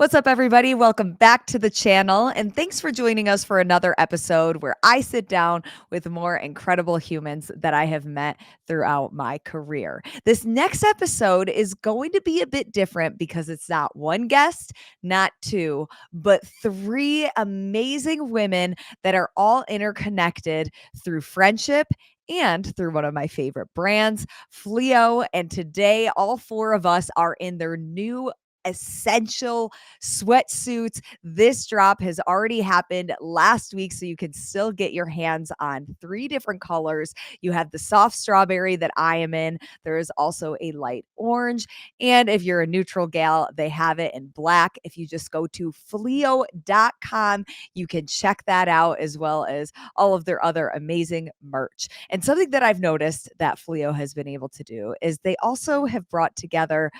What's up, everybody? Welcome back to the channel, and thanks for joining us for another episode where I sit down with more incredible humans that I have met throughout my career. This next episode is going to be a bit different because it's not one guest, not two, but three amazing women that are all interconnected through friendship and through one of my favorite brands, Fleo. And today, all four of us are in their new essential sweatsuits. This drop has already happened last week, so you can still get your hands on three different colors. You have the soft strawberry that I am in. There is also a light orange. And if you're a neutral gal, they have it in black. If you just go to fleo.com, you can check that out as well as all of their other amazing merch. And something that I've noticed that Fleo has been able to do is they also have brought together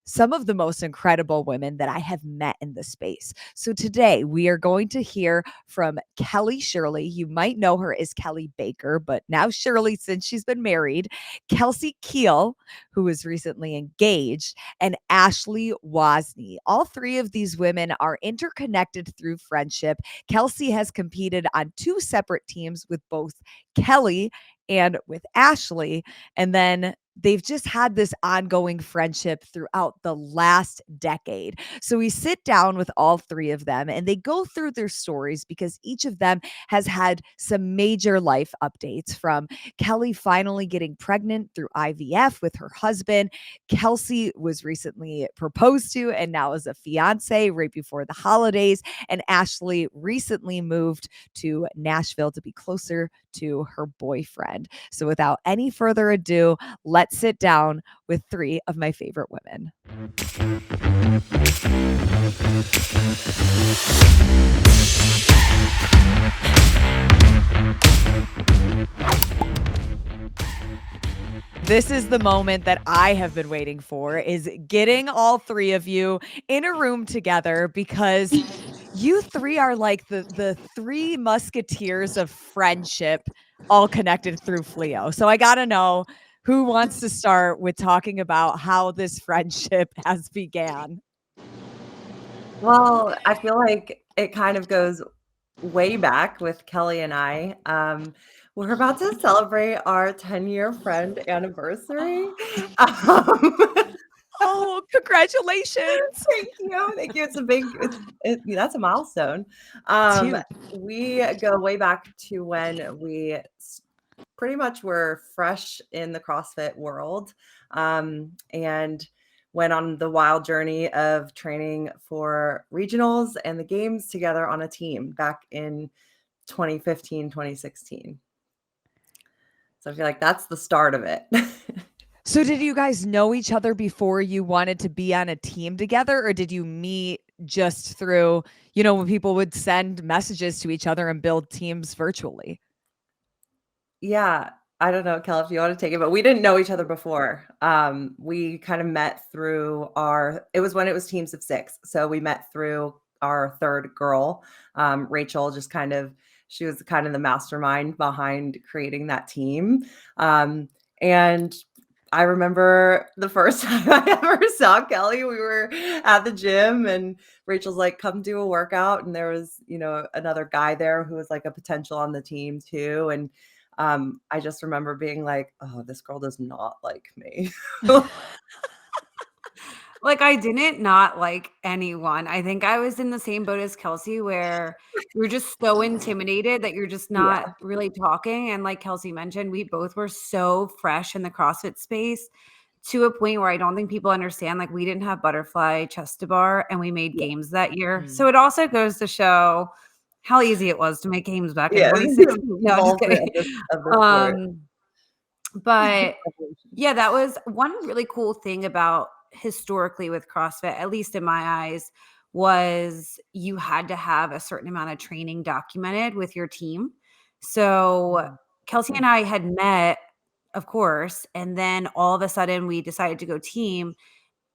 some of the most incredible women that I have met in the space. So today we are going to hear from Shirley. You might know her as Kelly Baker, but now Shirley, since she's been married, Kelsey Kiel, who was recently engaged, and Ashleigh Wosny. All three of these women are interconnected through friendship. Kelsey has competed on two separate teams with both Kelly and with Ashleigh. And then they've just had this ongoing friendship throughout the last decade. So we sit down with all three of them and they go through their stories because each of them has had some major life updates, from Kelly finally getting pregnant through IVF with her husband. Kelsey was recently proposed to and now is a fiance right before the holidays. And Ashleigh recently moved to Nashville to be closer to her boyfriend. So without any further ado, let's sit down with three of my favorite women. This is the moment that I have been waiting for, is getting all three of you in a room together, because you three are like the three musketeers of friendship, all connected through Fleo. So I got to know, who wants to start with talking about how this friendship has began? Well, I feel like it kind of goes way back with Kelly and I. We're about to celebrate our 10-year friend anniversary. Um, Oh, congratulations. Thank you. Thank you. That's a milestone. Um, Two. we go way back to when we pretty much were fresh in the CrossFit world, and went on the wild journey of training for regionals and the games together on a team back in 2015, 2016. So I feel like that's the start of it. So did you guys know each other before you wanted to be on a team together, or did you meet just through, when people would send messages to each other and build teams virtually? Yeah, I don't know, Kel, if you want to take it, but we didn't know each other before. We kind of met through it was when it was teams of 6. So we met through our third girl, Rachel. She was kind of the mastermind behind creating that team. And I remember the first time I ever saw Kelly, we were at the gym and Rachel's like, come do a workout. And there was, another guy there who was like a potential on the team too. And I just remember being like, oh, this girl does not like me. Like, I didn't not like anyone. I think I was in the same boat as Kelsey, where you're just so intimidated that you're just not really talking. And like Kelsey mentioned, we both were so fresh in the CrossFit space to a point where I don't think people understand. Like, we didn't have butterfly chest to bar and we made games that year. So it also goes to show how easy it was to make games back in 2016. No, just kidding. But yeah, that was one really cool thing about historically with CrossFit, at least in my eyes, was you had to have a certain amount of training documented with your team. So Kelsey and I had met, of course, and then all of a sudden we decided to go team.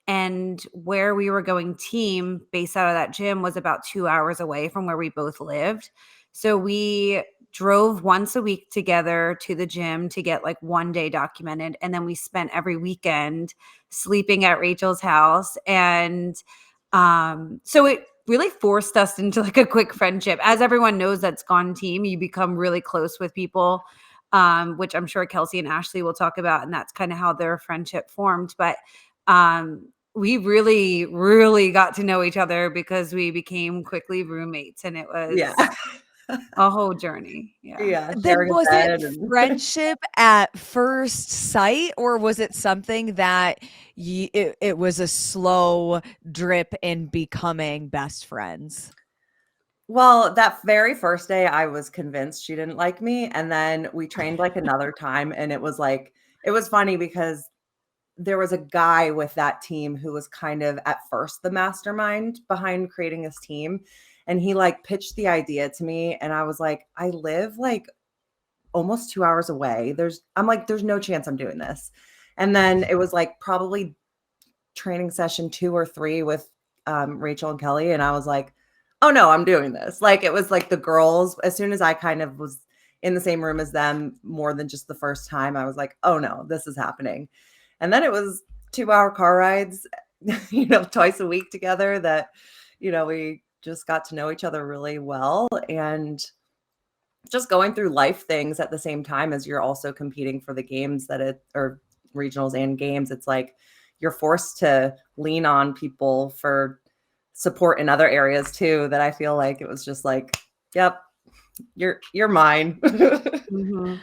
And where we were going team based out of that gym was about 2 hours away from where we both lived. So we drove once a week together to the gym to get like one day documented. And then we spent every weekend sleeping at Rachel's house. And So it really forced us into like a quick friendship. As everyone knows that's gone team, you become really close with people, which I'm sure Kelsey and Ashleigh will talk about. And that's kind of how their friendship formed. But we really, really got to know each other because we became quickly roommates, and it was a whole journey. Yeah. Then Sharing a was bed it and friendship at first sight, or was it something that it was a slow drip in becoming best friends? Well, that very first day, I was convinced she didn't like me, and then we trained, like, another time, and it was, like it was funny because there was a guy with that team who was kind of, at first, the mastermind behind creating this team, and he, like, pitched the idea to me, and I was like, "I live, like, almost 2 hours away. I'm like, "There's no chance I'm doing this." And then it was, like, probably training session 2 or 3 with, Rachel and Kelly, and I was like, "Oh, no, I'm doing this." Like, it was like the girls as soon as I kind of was in the same room as them more than just the first time, I was like, "Oh, no, this is happening." And then it was 2-hour car rides, twice a week together that, we just got to know each other really well, and just going through life things at the same time as you're also competing for the games or regionals and games. It's like you're forced to lean on people for support in other areas too, that I feel like it was just like, yep, you're mine. Mhm.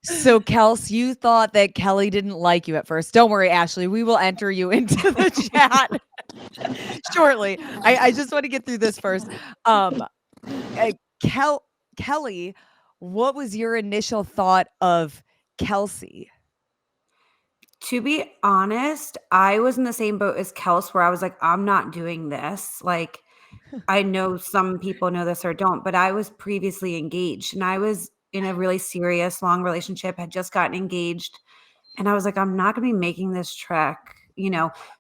So, Kels, you thought that Kelly didn't like you at first. Don't worry, Ashleigh. We will enter you into the chat shortly. I just want to get through this first. Uh, Kelly, what was your initial thought of Kelsey? To be honest, I was in the same boat as Kels where I was like, I'm not doing this. Like, I know some people know this or don't, but I was previously engaged and I was in a really serious, long relationship, had just gotten engaged. And I was like, I'm not going to be making this trek.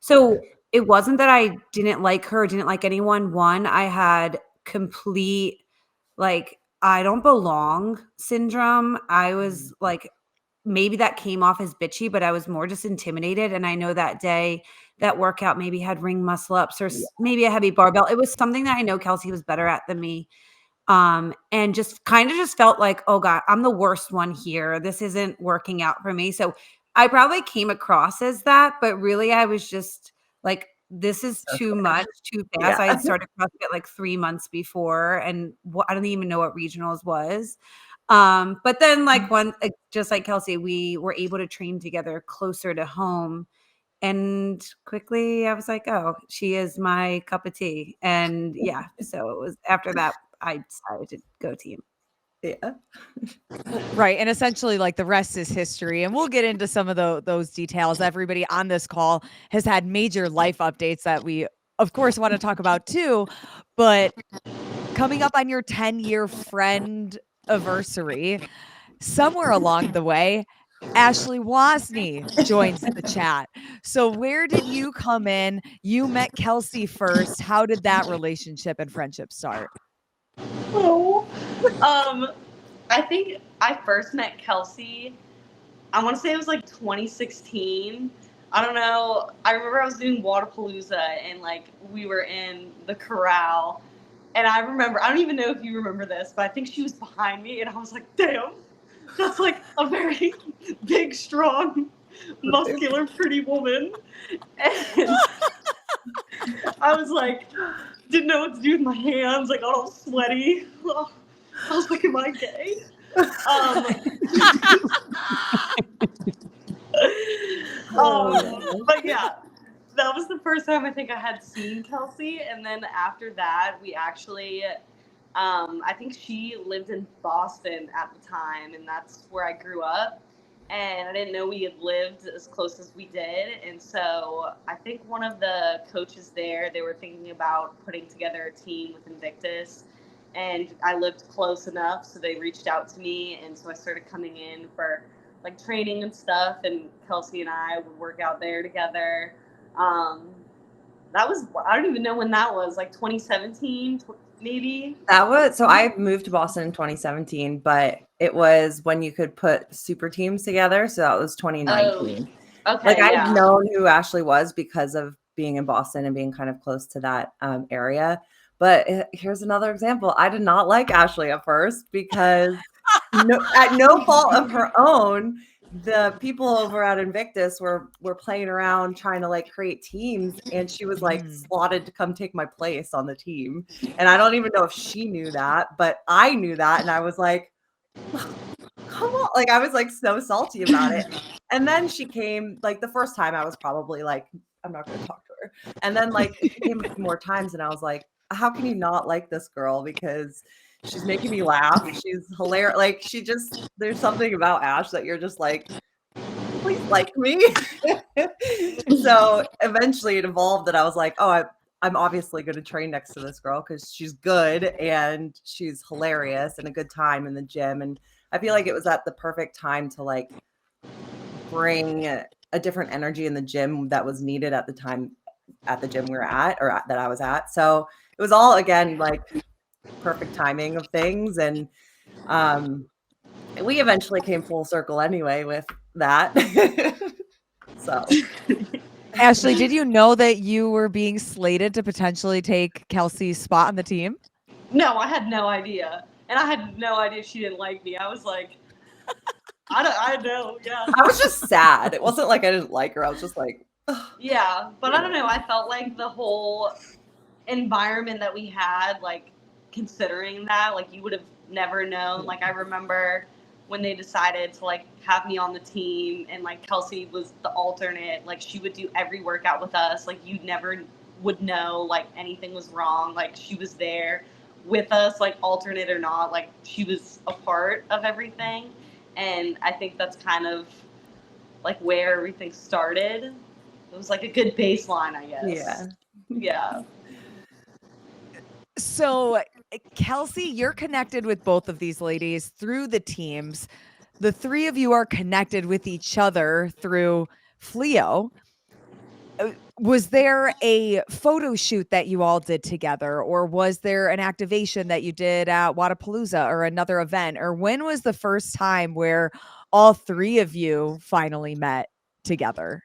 So it wasn't that I didn't like her, didn't like anyone. One, I had complete, like, I don't belong syndrome. I was like, maybe that came off as bitchy, but I was more just intimidated. And I know that day, that workout maybe had ring muscle ups or maybe a heavy barbell. It was something that I know Kelsey was better at than me. And just kind of just felt like, oh God, I'm the worst one here. This isn't working out for me. So I probably came across as that, but really I was just like, this is too much, too fast. Yeah. I had started CrossFit like 3 months before, and I don't even know what regionals was. But then like just like Kelsey, we were able to train together closer to home. And quickly I was like, oh, she is my cup of tea. And yeah, so it was after that I decided to go team. Yeah. Right. And essentially, like, the rest is history. And we'll get into some of those details. Everybody on this call has had major life updates that we, of course, want to talk about too. But coming up on your 10-year friend anniversary, somewhere along the way, Ashleigh Wosny joins the chat. So where did you come in? You met Kelsey first. How did that relationship and friendship start? Oh, I think I first met Kelsey, I want to say it was like 2016. I don't know. I remember I was doing Wadapalooza and like we were in the corral. And I remember, I don't even know if you remember this, but I think she was behind me and I was like, damn, that's like a very big, strong, muscular, pretty woman. And I was like, didn't know what to do with my hands, like all sweaty. I was like, am I gay? But yeah, that was the first time I think I had seen Kelsey. And then after that, we actually, I think she lived in Boston at the time, and that's where I grew up. And I didn't know we had lived as close as we did. And so I think one of the coaches there, they were thinking about putting together a team with Invictus. And I lived close enough, so they reached out to me. And so I started coming in for like training and stuff. And Kelsey and I would work out there together. That was, I don't even know when that was, like 2017, maybe. So I moved to Boston in 2017, but it was when you could put super teams together. So that was 2019. Okay, Like, yeah. I'd known who Ashleigh was because of being in Boston and being kind of close to that area. But here's another example. I did not like Ashleigh at first because at no fault of her own, the people over at Invictus were playing around trying to like create teams, and she was like slotted to come take my place on the team. And I don't even know if she knew that, but I knew that, and I was like, come on. Like, I was like so salty about it. And then she came, like the first time I was probably like, I'm not going to talk to her. And then like she came a few more times and I was like, how can you not like this girl? Because she's making me laugh. She's hilarious. Like there's something about Ash that you're just like, please like me. So eventually it evolved that I was like, oh, I'm obviously going to train next to this girl because she's good and she's hilarious and a good time in the gym. And I feel like it was at the perfect time to like bring a different energy in the gym that was needed at the time at the gym we were at or that I was at. So it was all, again, like perfect timing of things. And we eventually came full circle anyway with that. So Ashleigh, did you know that you were being slated to potentially take Kelsey's spot on the team? No, I had no idea. And I had no idea she didn't like me. I was like, I know, yeah. I was just sad. It wasn't like I didn't like her. I was just like, ugh. Yeah, but I don't know. I felt like the whole environment that we had, like considering that, like you would have never known. Like I remember when they decided to like have me on the team and like Kelsey was the alternate, like she would do every workout with us. Like you never would know like anything was wrong. Like she was there with us, like alternate or not, like she was a part of everything. And I think that's kind of like where everything started. It was like a good baseline, I guess. Yeah. Yeah. So, Kelsey, you're connected with both of these ladies through the teams. The three of you are connected with each other through Fleo. Was there a photo shoot that you all did together, or was there an activation that you did at Wadapalooza or another event? Or when was the first time where all three of you finally met together?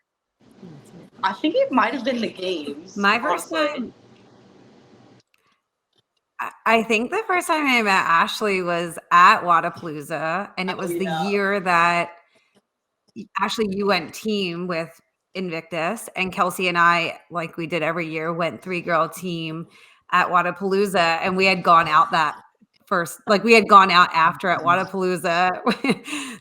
I think it might have been the games. My first honestly. time, I think the first time I met Ashleigh was at Wadapalooza, and it was the year that Ashleigh, you went team with Invictus, and Kelsey and I, like we did every year, went 3-girl team at Wadapalooza, and we had gone out that first, like we had gone out after at Wadapalooza.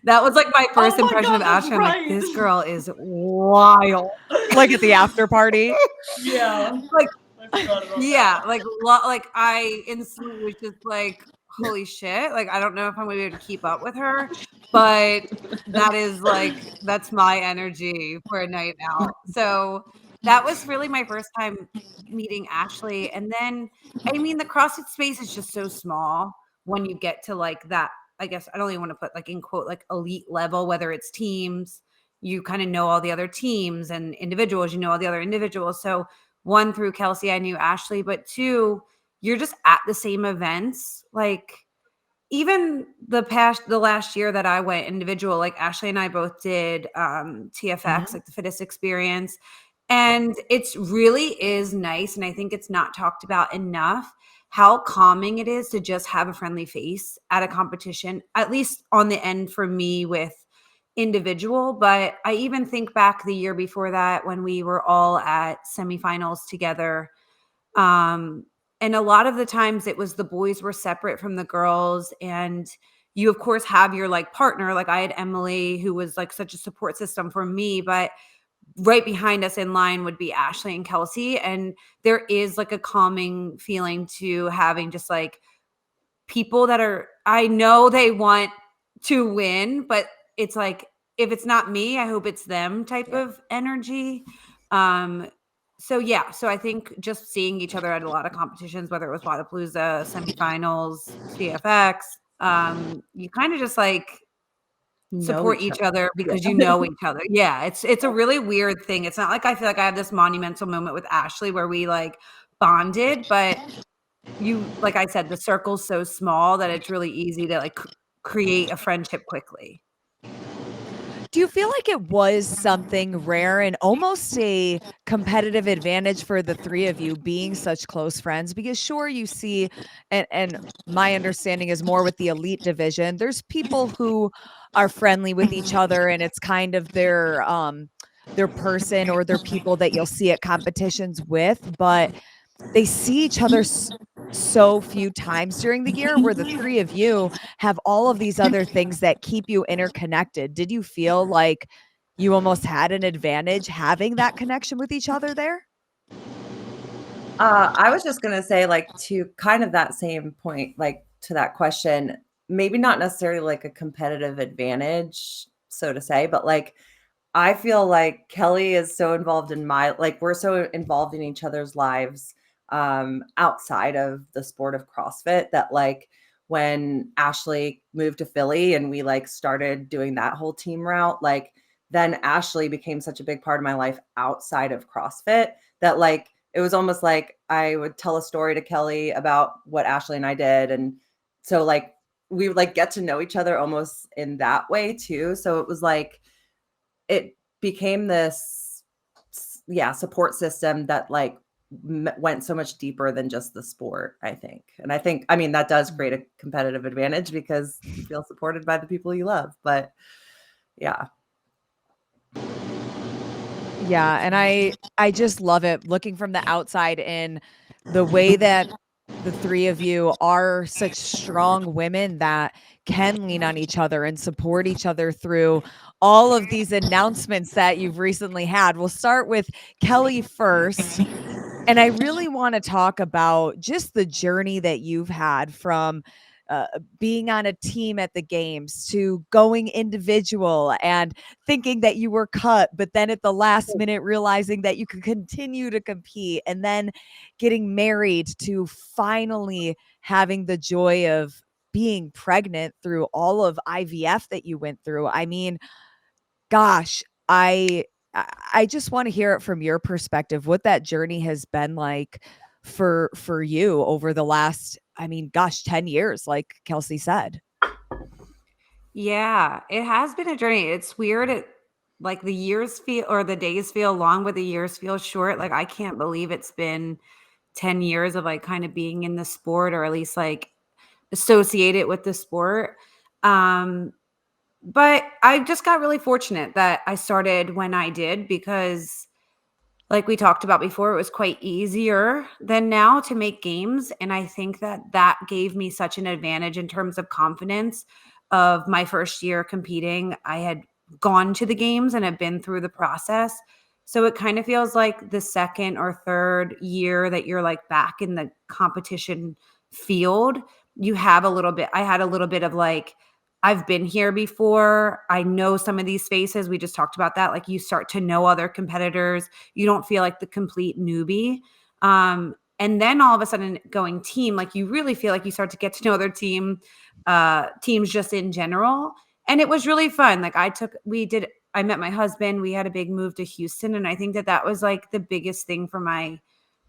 That was like my first impression of Ashleigh. Right. I'm like, this girl is wild. Like at the after party? Yeah. Like, yeah, like I instantly was just like, holy shit, like I don't know if I'm gonna be able to keep up with her, but that is like, that's my energy for a night out. So that was really my first time meeting Ashleigh. And then, I mean, the CrossFit space is just so small when you get to like that, I guess I don't even want to put like in quote like elite level, whether it's teams, you kind of know all the other teams, and individuals, you know all the other individuals. So one, through Kelsey, I knew Ashleigh, but two, you're just at the same events. Like even the last year that I went individual, like Ashleigh and I both did TFX, like the fittest experience. And it's really is nice. And I think it's not talked about enough how calming it is to just have a friendly face at a competition, at least on the end for me with individual. But I even think back the year before that when we were all at semifinals together. And a lot of the times it was the boys were separate from the girls, and you of course have your like partner. Like I had Emily, who was like such a support system for me, but right behind us in line would be Ashleigh and Kelsey. And there is like a calming feeling to having just like people that are, I know they want to win, but it's like, if it's not me, I hope it's them type of energy. So I think just seeing each other at a lot of competitions, whether it was Wadapalooza, semifinals, TFX, you kind of just like support each other because you know each other. Yeah, it's a really weird thing. It's not like I feel like I have this monumental moment with Ashleigh where we like bonded, but you, like I said, the circle's so small that it's really easy to like create a friendship quickly. Do you feel like it was something rare and almost a competitive advantage for the three of you being such close friends? Because sure, you see, and my understanding is more with the elite division. There's people who are friendly with each other, and it's kind of their person or their people that you'll see at competitions with, but they see each other so few times during the year, where the three of you have all of these other things that keep you interconnected. Did you feel like you almost had an advantage having that connection with each other there? I was just gonna say, like, to kind of that same point, like, to that question, maybe not necessarily like a competitive advantage, so to say, but, like, I feel like Kelly is so involved in we're so involved in each other's lives, outside of the sport of CrossFit that, like, when Ashleigh moved to Philly and we, like, started doing that whole team route, like, then Ashleigh became such a big part of my life outside of CrossFit that, like, it was almost like I would tell a story to Kelly about what Ashleigh and I did, and so, like, we would, like, get to know each other almost in that way too, so it was like it became this support system that, like, went so much deeper than just the sport, I think. And I mean, that does create a competitive advantage because you feel supported by the people you love, but yeah. Yeah, and I just love it looking from the outside in, the way that the three of you are such strong women that can lean on each other and support each other through all of these announcements that you've recently had. We'll start with Kelly first. And I really want to talk about just the journey that you've had from being on a team at the games to going individual and thinking that you were cut, but then at the last minute realizing that you could continue to compete, and then getting married to finally having the joy of being pregnant through all of IVF that you went through. I mean, gosh, I just wanna hear it from your perspective, what that journey has been like for you over the last, I mean, gosh, 10 years, like Kelsey said. Yeah, it has been a journey. It's weird. Like the years feel or the days feel long, but the years feel short. Like I can't believe it's been 10 years of like kind of being in the sport or at least like associated with the sport. Um, but I just got really fortunate that I started when I did because like we talked about before, it was quite easier than now to make games, and I think that that gave me such an advantage in terms of confidence of my first year competing. I had gone to the games and had been through the process. So it kind of feels like the second or third year that you're like back in the competition field, you have a little bit I had a little bit of like I've been here before. I know some of these faces. We just talked about that. Like you start to know other competitors. You don't feel like the complete newbie. And then all of a sudden going team, like you really feel like you start to get to know other teams just in general. And it was really fun. Like I met my husband. We had a big move to Houston. And I think that that was like the biggest thing for my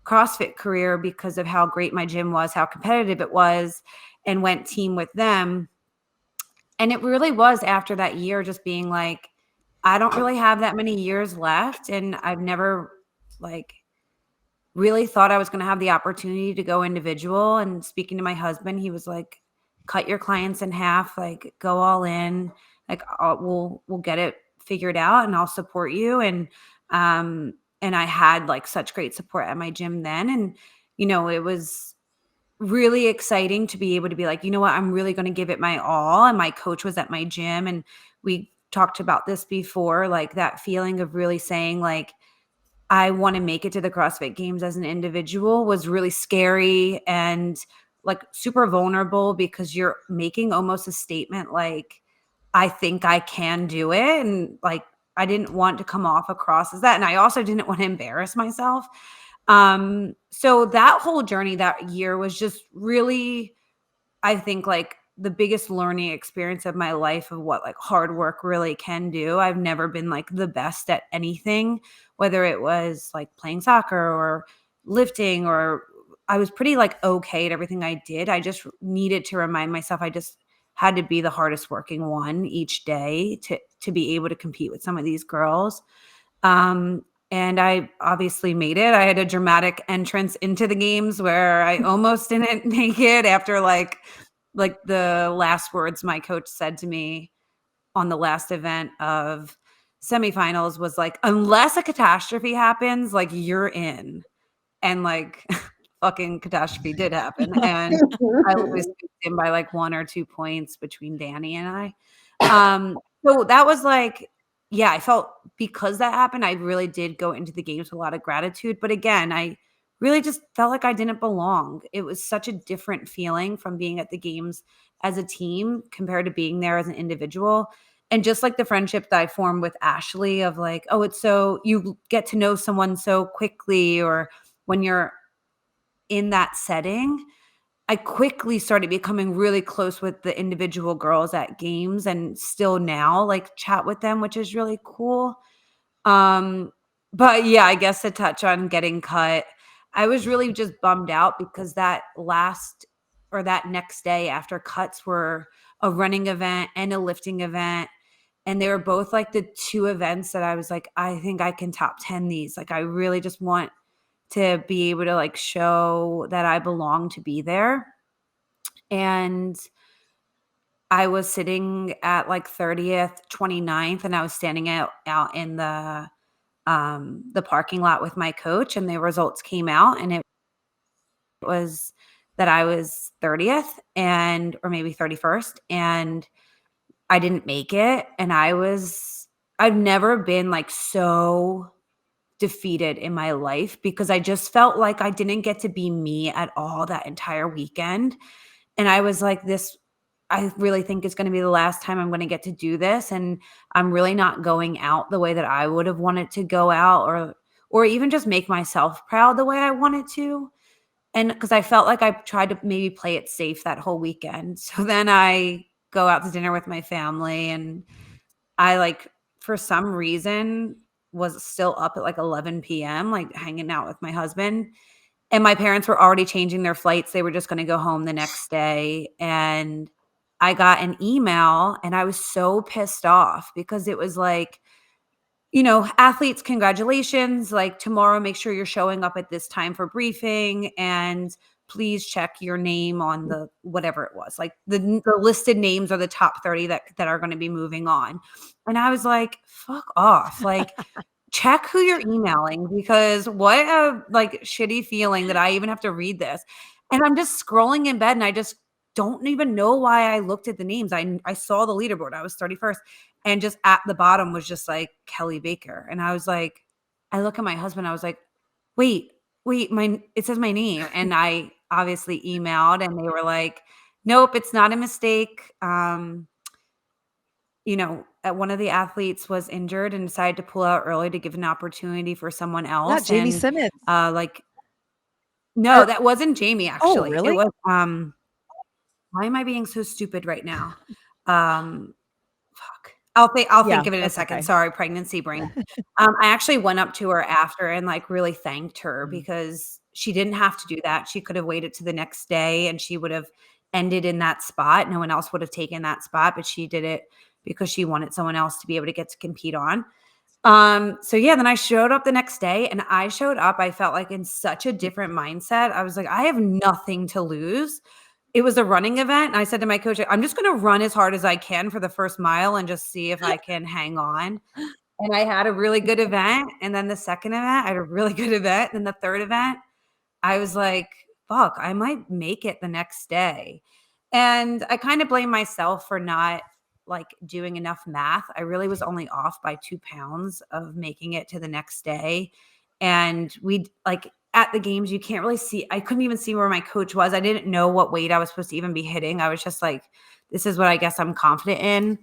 CrossFit career because of how great my gym was, how competitive it was, and went team with them. And it really was after that year just being like, I don't really have that many years left. And I've never like really thought I was going to have the opportunity to go individual. And speaking to my husband, he was like, cut your clients in half, like go all in, like we'll get it figured out and I'll support you. And I had like such great support at my gym then. And, it was really exciting to be able to be like, you know what, I'm really going to give it my all. And my coach was at my gym and we talked about this before, like that feeling of really saying like, I want to make it to the CrossFit Games as an individual was really scary and like super vulnerable because you're making almost a statement like, I think I can do it. And like, I didn't want to come off across as that. And I also didn't want to embarrass myself. So that whole journey that year was just really, I think, like the biggest learning experience of my life of what like hard work really can do. I've never been like the best at anything, whether it was like playing soccer or lifting, or I was pretty like okay at everything I did. I just needed to remind myself had to be the hardest working one each day to be able to compete with some of these girls. And I obviously made it. I had a dramatic entrance into the games where I almost didn't make it after like the last words my coach said to me on the last event of semifinals was like, unless a catastrophe happens, like you're in. And like fucking catastrophe did happen. And I was in by like 1 or 2 points between Danny and I. So that was like, yeah, I felt because that happened, I really did go into the games with a lot of gratitude. But again, I really just felt like I didn't belong. It was such a different feeling from being at the games as a team compared to being there as an individual. And just like the friendship that I formed with Ashleigh of like, oh, it's so you get to know someone so quickly, or when you're in that setting, I quickly started becoming really close with the individual girls at games, and still now like chat with them, which is really cool. But yeah, I guess to touch on getting cut, I was really just bummed out because that next day after cuts were a running event and a lifting event. And they were both like the 2 events that I was like, I think I can top 10 these. Like, I really just want to be able to like show that I belong to be there. And I was sitting at like 30th, 29th, and I was standing out in the parking lot with my coach, and the results came out, and it was that I was 30th or maybe 31st, and I didn't make it. And I've never been like so defeated in my life, because I just felt like I didn't get to be me at all that entire weekend. And I was like, I really think it's going to be the last time I'm going to get to do this. And I'm really not going out the way that I would have wanted to go out, or even just make myself proud the way I wanted to. And because I felt like I tried to maybe play it safe that whole weekend. So then I go out to dinner with my family, and I like, for some reason, was still up at like 11 p.m., like hanging out with my husband. And my parents were already changing their flights. They were just going to go home the next day. And I got an email, and I was so pissed off because it was like, athletes, congratulations. Like, tomorrow, make sure you're showing up at this time for briefing, and please check your name on the whatever it was. Like the listed names are the top 30 that are going to be moving on. And I was like, fuck off. Like, check who you're emailing, because what a like shitty feeling that I even have to read this. And I'm just scrolling in bed, and I just don't even know why I looked at the names. I saw the leaderboard. I was 31st, and just at the bottom was just like Kelly Baker. And I was like, I look at my husband, I was like, wait, it says my name. And I obviously emailed, and they were like, nope, it's not a mistake. One of the athletes was injured and decided to pull out early to give an opportunity for someone else. Not Jamie And, Simmons. No, that wasn't Jamie, actually. really? It was, why am I being so stupid right now? Fuck. I'll think of it in a second. Okay. Sorry, pregnancy brain. I actually went up to her after and like really thanked her, because she didn't have to do that. She could have waited to the next day, and she would have ended in that spot. No one else would have taken that spot, but she did it because she wanted someone else to be able to get to compete on. So yeah, then I showed up the next day, and I felt like in such a different mindset. I was like, I have nothing to lose. It was a running event. And I said to my coach, I'm just going to run as hard as I can for the first mile and just see if I can hang on. And I had a really good event. And then the second event, I had a really good event. And the third event, I was like, fuck, I might make it the next day. And I kind of blame myself for not like doing enough math. I really was only off by 2 pounds of making it to the next day. And we like at the games, you can't really see. I couldn't even see where my coach was. I didn't know what weight I was supposed to even be hitting. I was just like, this is what I guess I'm confident in.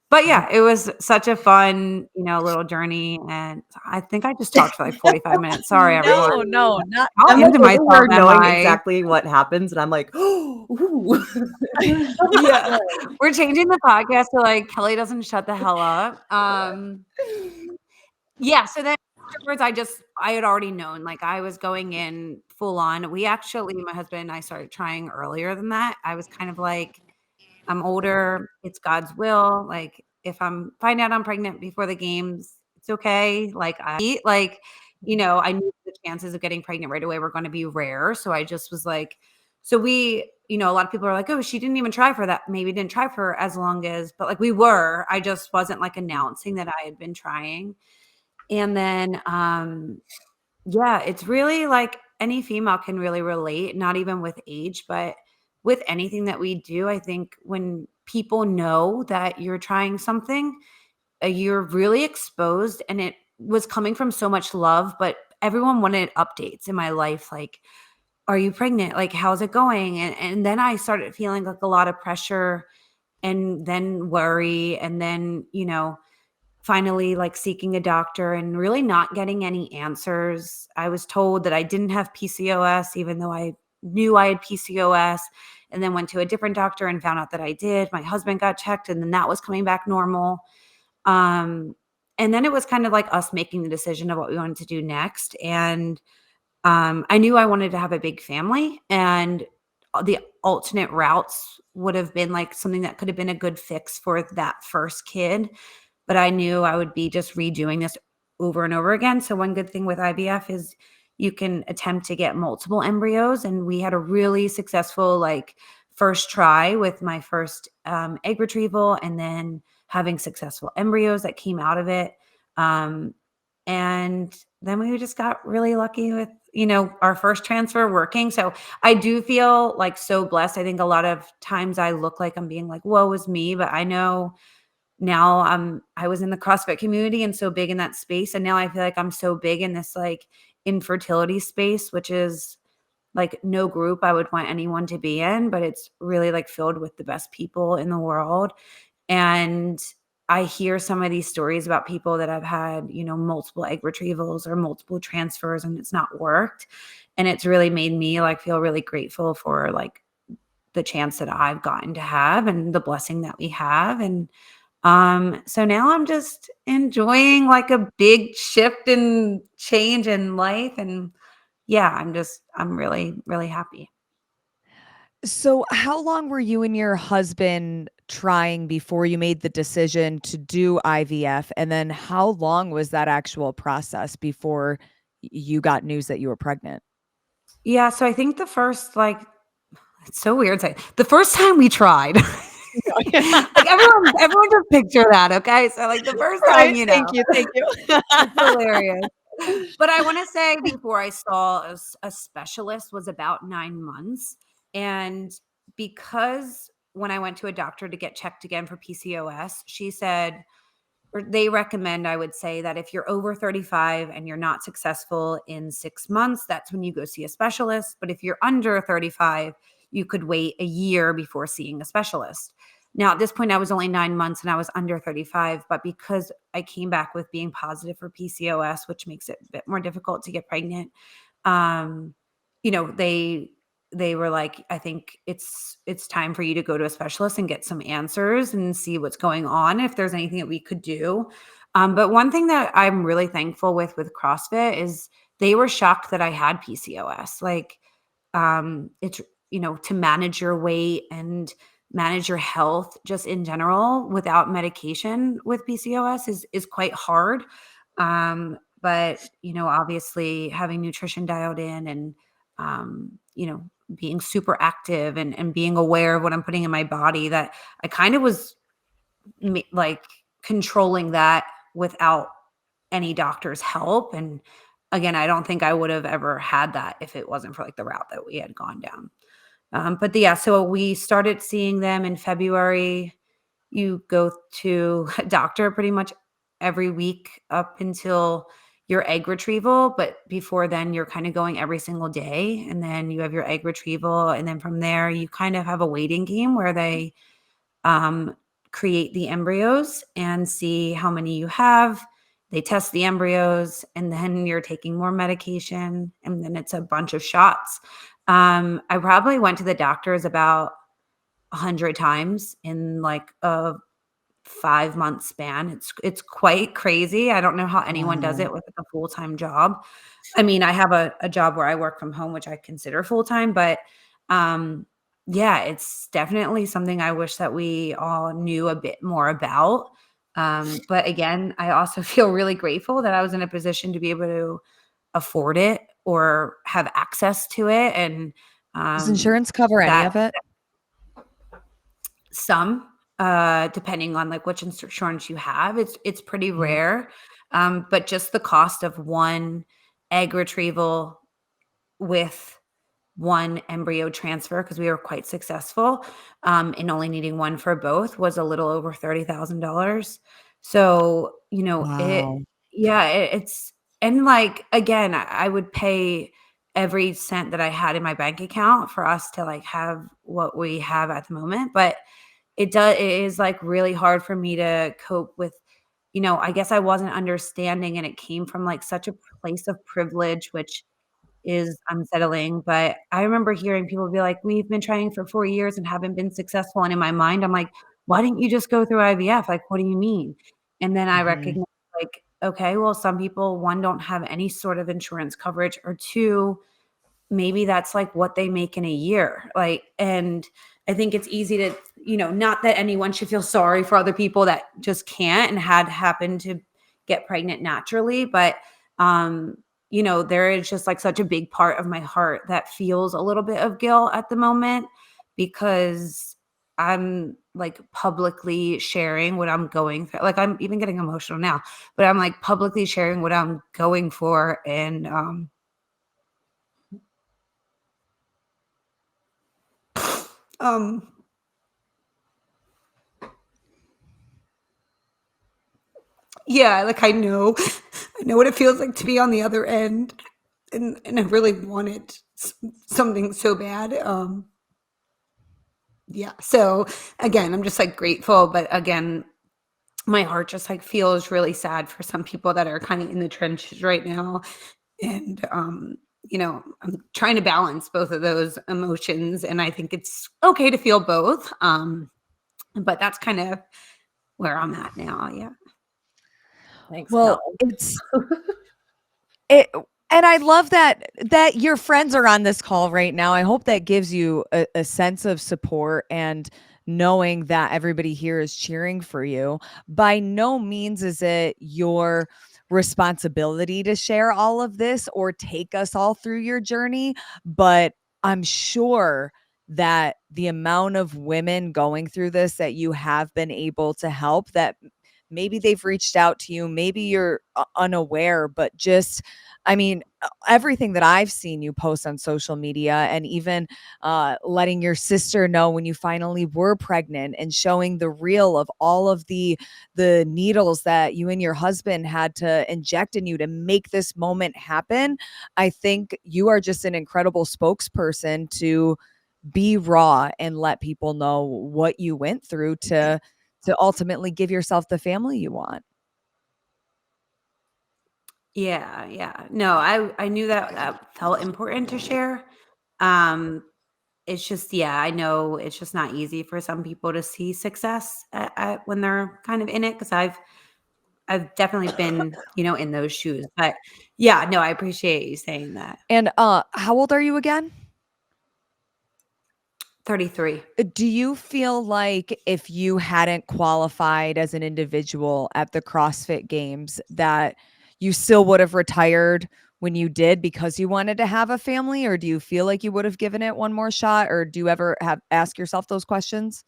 But yeah, it was such a fun, little journey. And I think I just talked for like 45 minutes. Sorry, everyone. No, not. I'm into like myself, knowing am I? exactly what happens, and I'm like, ooh. Yeah. We're changing the podcast to like Kelly doesn't shut the hell up. Yeah. So then afterwards, I had already known, like I was going in full on. My husband and I started trying earlier than that. I was kind of like, I'm older. It's God's will. Like if I'm find out I'm pregnant before the games, it's okay. Like I knew the chances of getting pregnant right away were going to be rare. So I just was like, so we, a lot of people are like, oh, she didn't even try for that. Maybe didn't try for as long as, but like we were. I just wasn't like announcing that I had been trying. And then yeah, it's really like any female can really relate, not even with age, but with anything that we do. I think when people know that you're trying something, you're really exposed, and it was coming from so much love, but everyone wanted updates in my life. Like, are you pregnant? Like, how's it going? And then I started feeling like a lot of pressure and then worry. And then, finally like seeking a doctor and really not getting any answers. I was told that I didn't have PCOS, even though I knew I had PCOS, and then went to a different doctor and found out that I did. My husband got checked and then that was coming back normal. And then it was kind of like us making the decision of what we wanted to do next. And I knew I wanted to have a big family, and the alternate routes would have been like something that could have been a good fix for that first kid. But I knew I would be just redoing this over and over again. So one good thing with IVF is you can attempt to get multiple embryos. And we had a really successful like first try with my first egg retrieval, and then having successful embryos that came out of it. And then we just got really lucky with, our first transfer working. So I do feel like so blessed. I think a lot of times I look like I'm being like, woe is me, but I know now I was in the CrossFit community and so big in that space. And now I feel like I'm so big in this like infertility space, which is like no group I would want anyone to be in, but it's really like filled with the best people in the world. And I hear some of these stories about people that have had, multiple egg retrievals or multiple transfers and it's not worked. And it's really made me like feel really grateful for like the chance that I've gotten to have and the blessing that we have. And so now I'm just enjoying like a big shift and change in life. And yeah, I'm really, really happy. So, how long were you and your husband trying before you made the decision to do IVF? And then how long was that actual process before you got news that you were pregnant? Yeah. So I think the first, like, it's so weird saying the first time we tried, like everyone just picture that. Okay. So like the first time, Right. Thank you. Thank you. it's hilarious. But I want to say before I saw a specialist was about 9 months. And because when I went to a doctor to get checked again for PCOS, she said, or they recommend, I would say, that if you're over 35 and you're not successful in 6 months, that's when you go see a specialist. But if you're under 35, you could wait a year before seeing a specialist. Now, at this point, I was only 9 months and I was under 35, but because I came back with being positive for PCOS, which makes it a bit more difficult to get pregnant, um, they were like, I think it's time for you to go to a specialist and get some answers and see what's going on, if there's anything that we could do. But one thing that I'm really thankful with CrossFit is they were shocked that I had PCOS. Like, it's, to manage your weight and manage your health just in general without medication with PCOS is quite hard. But, obviously having nutrition dialed in and, being super active and being aware of what I'm putting in my body, that I kind of was like controlling that without any doctor's help. And again, I don't think I would have ever had that if it wasn't for like the route that we had gone down. So we started seeing them in February. You go to a doctor pretty much every week up until your egg retrieval. But before then, you're kind of going every single day. And then you have your egg retrieval. And then from there, you kind of have a waiting game where they create the embryos and see how many you have. They test the embryos, and then you're taking more medication, and then it's a bunch of shots. I probably went to the doctors about 100 times in like a 5-month span. It's quite crazy. I don't know how anyone does it with like a full-time job. I mean, I have a job where I work from home, which I consider full-time, but yeah, it's definitely something I wish that we all knew a bit more about. But again, I also feel really grateful that I was in a position to be able to afford it or have access to it. And Does insurance cover any that of it? some, depending on like which insurance you have, it's pretty Mhm. rare. But just the cost of one egg retrieval with one embryo transfer, because we were quite successful in only needing one for both, was a little over $30,000. So, Wow. it's, and like, again, I would pay every cent that I had in my bank account for us to like have what we have at the moment. But it is like really hard for me to cope with, I guess I wasn't understanding, and it came from like such a place of privilege, which is unsettling. But I remember hearing people be like, "We've been trying for 4 years and haven't been successful." And in my mind, I'm like, "Why didn't you just go through IVF? Like, what do you mean?" And then I Mhm. recognize, like, okay, well, some people, one, don't have any sort of insurance coverage, or two, maybe that's like what they make in a year. Like, and I think it's easy to, not that anyone should feel sorry for other people that just can't and had happened to get pregnant naturally. But, there is just like such a big part of my heart that feels a little bit of guilt at the moment, because I'm like publicly sharing what I'm going through. Like, I'm even getting emotional now, but I'm like publicly sharing what I'm going for. And, um, yeah, like I know what it feels like to be on the other end, and I really wanted something so bad. Yeah. So again, I'm just like grateful, but again, my heart just like feels really sad for some people that are kind of in the trenches right now. And I'm trying to balance both of those emotions, and I think it's okay to feel both. But that's kind of where I'm at now. Yeah. Thanks, Well, Kel. it and I love that your friends are on this call right now. I hope that gives you a sense of support and knowing that everybody here is cheering for you. By no means is it your responsibility to share all of this or take us all through your journey, but I'm sure that the amount of women going through this that you have been able to help, that maybe they've reached out to you, maybe you're unaware, but just, I mean, everything that I've seen you post on social media, and even letting your sister know when you finally were pregnant and showing the reel of all of the needles that you and your husband had to inject in you to make this moment happen. I think you are just an incredible spokesperson to be raw and let people know what you went through to ultimately give yourself the family you want. Yeah, yeah. No, I knew that that felt important to share. Um, it's just, yeah, I know it's just not easy for some people to see success when they're kind of in it, because I've definitely been, in those shoes. But yeah, no, I appreciate you saying that. And how old are you again? 33. Do you feel like if you hadn't qualified as an individual at the CrossFit Games that you still would have retired when you did because you wanted to have a family, or do you feel like you would have given it one more shot, or do you ever have ask yourself those questions?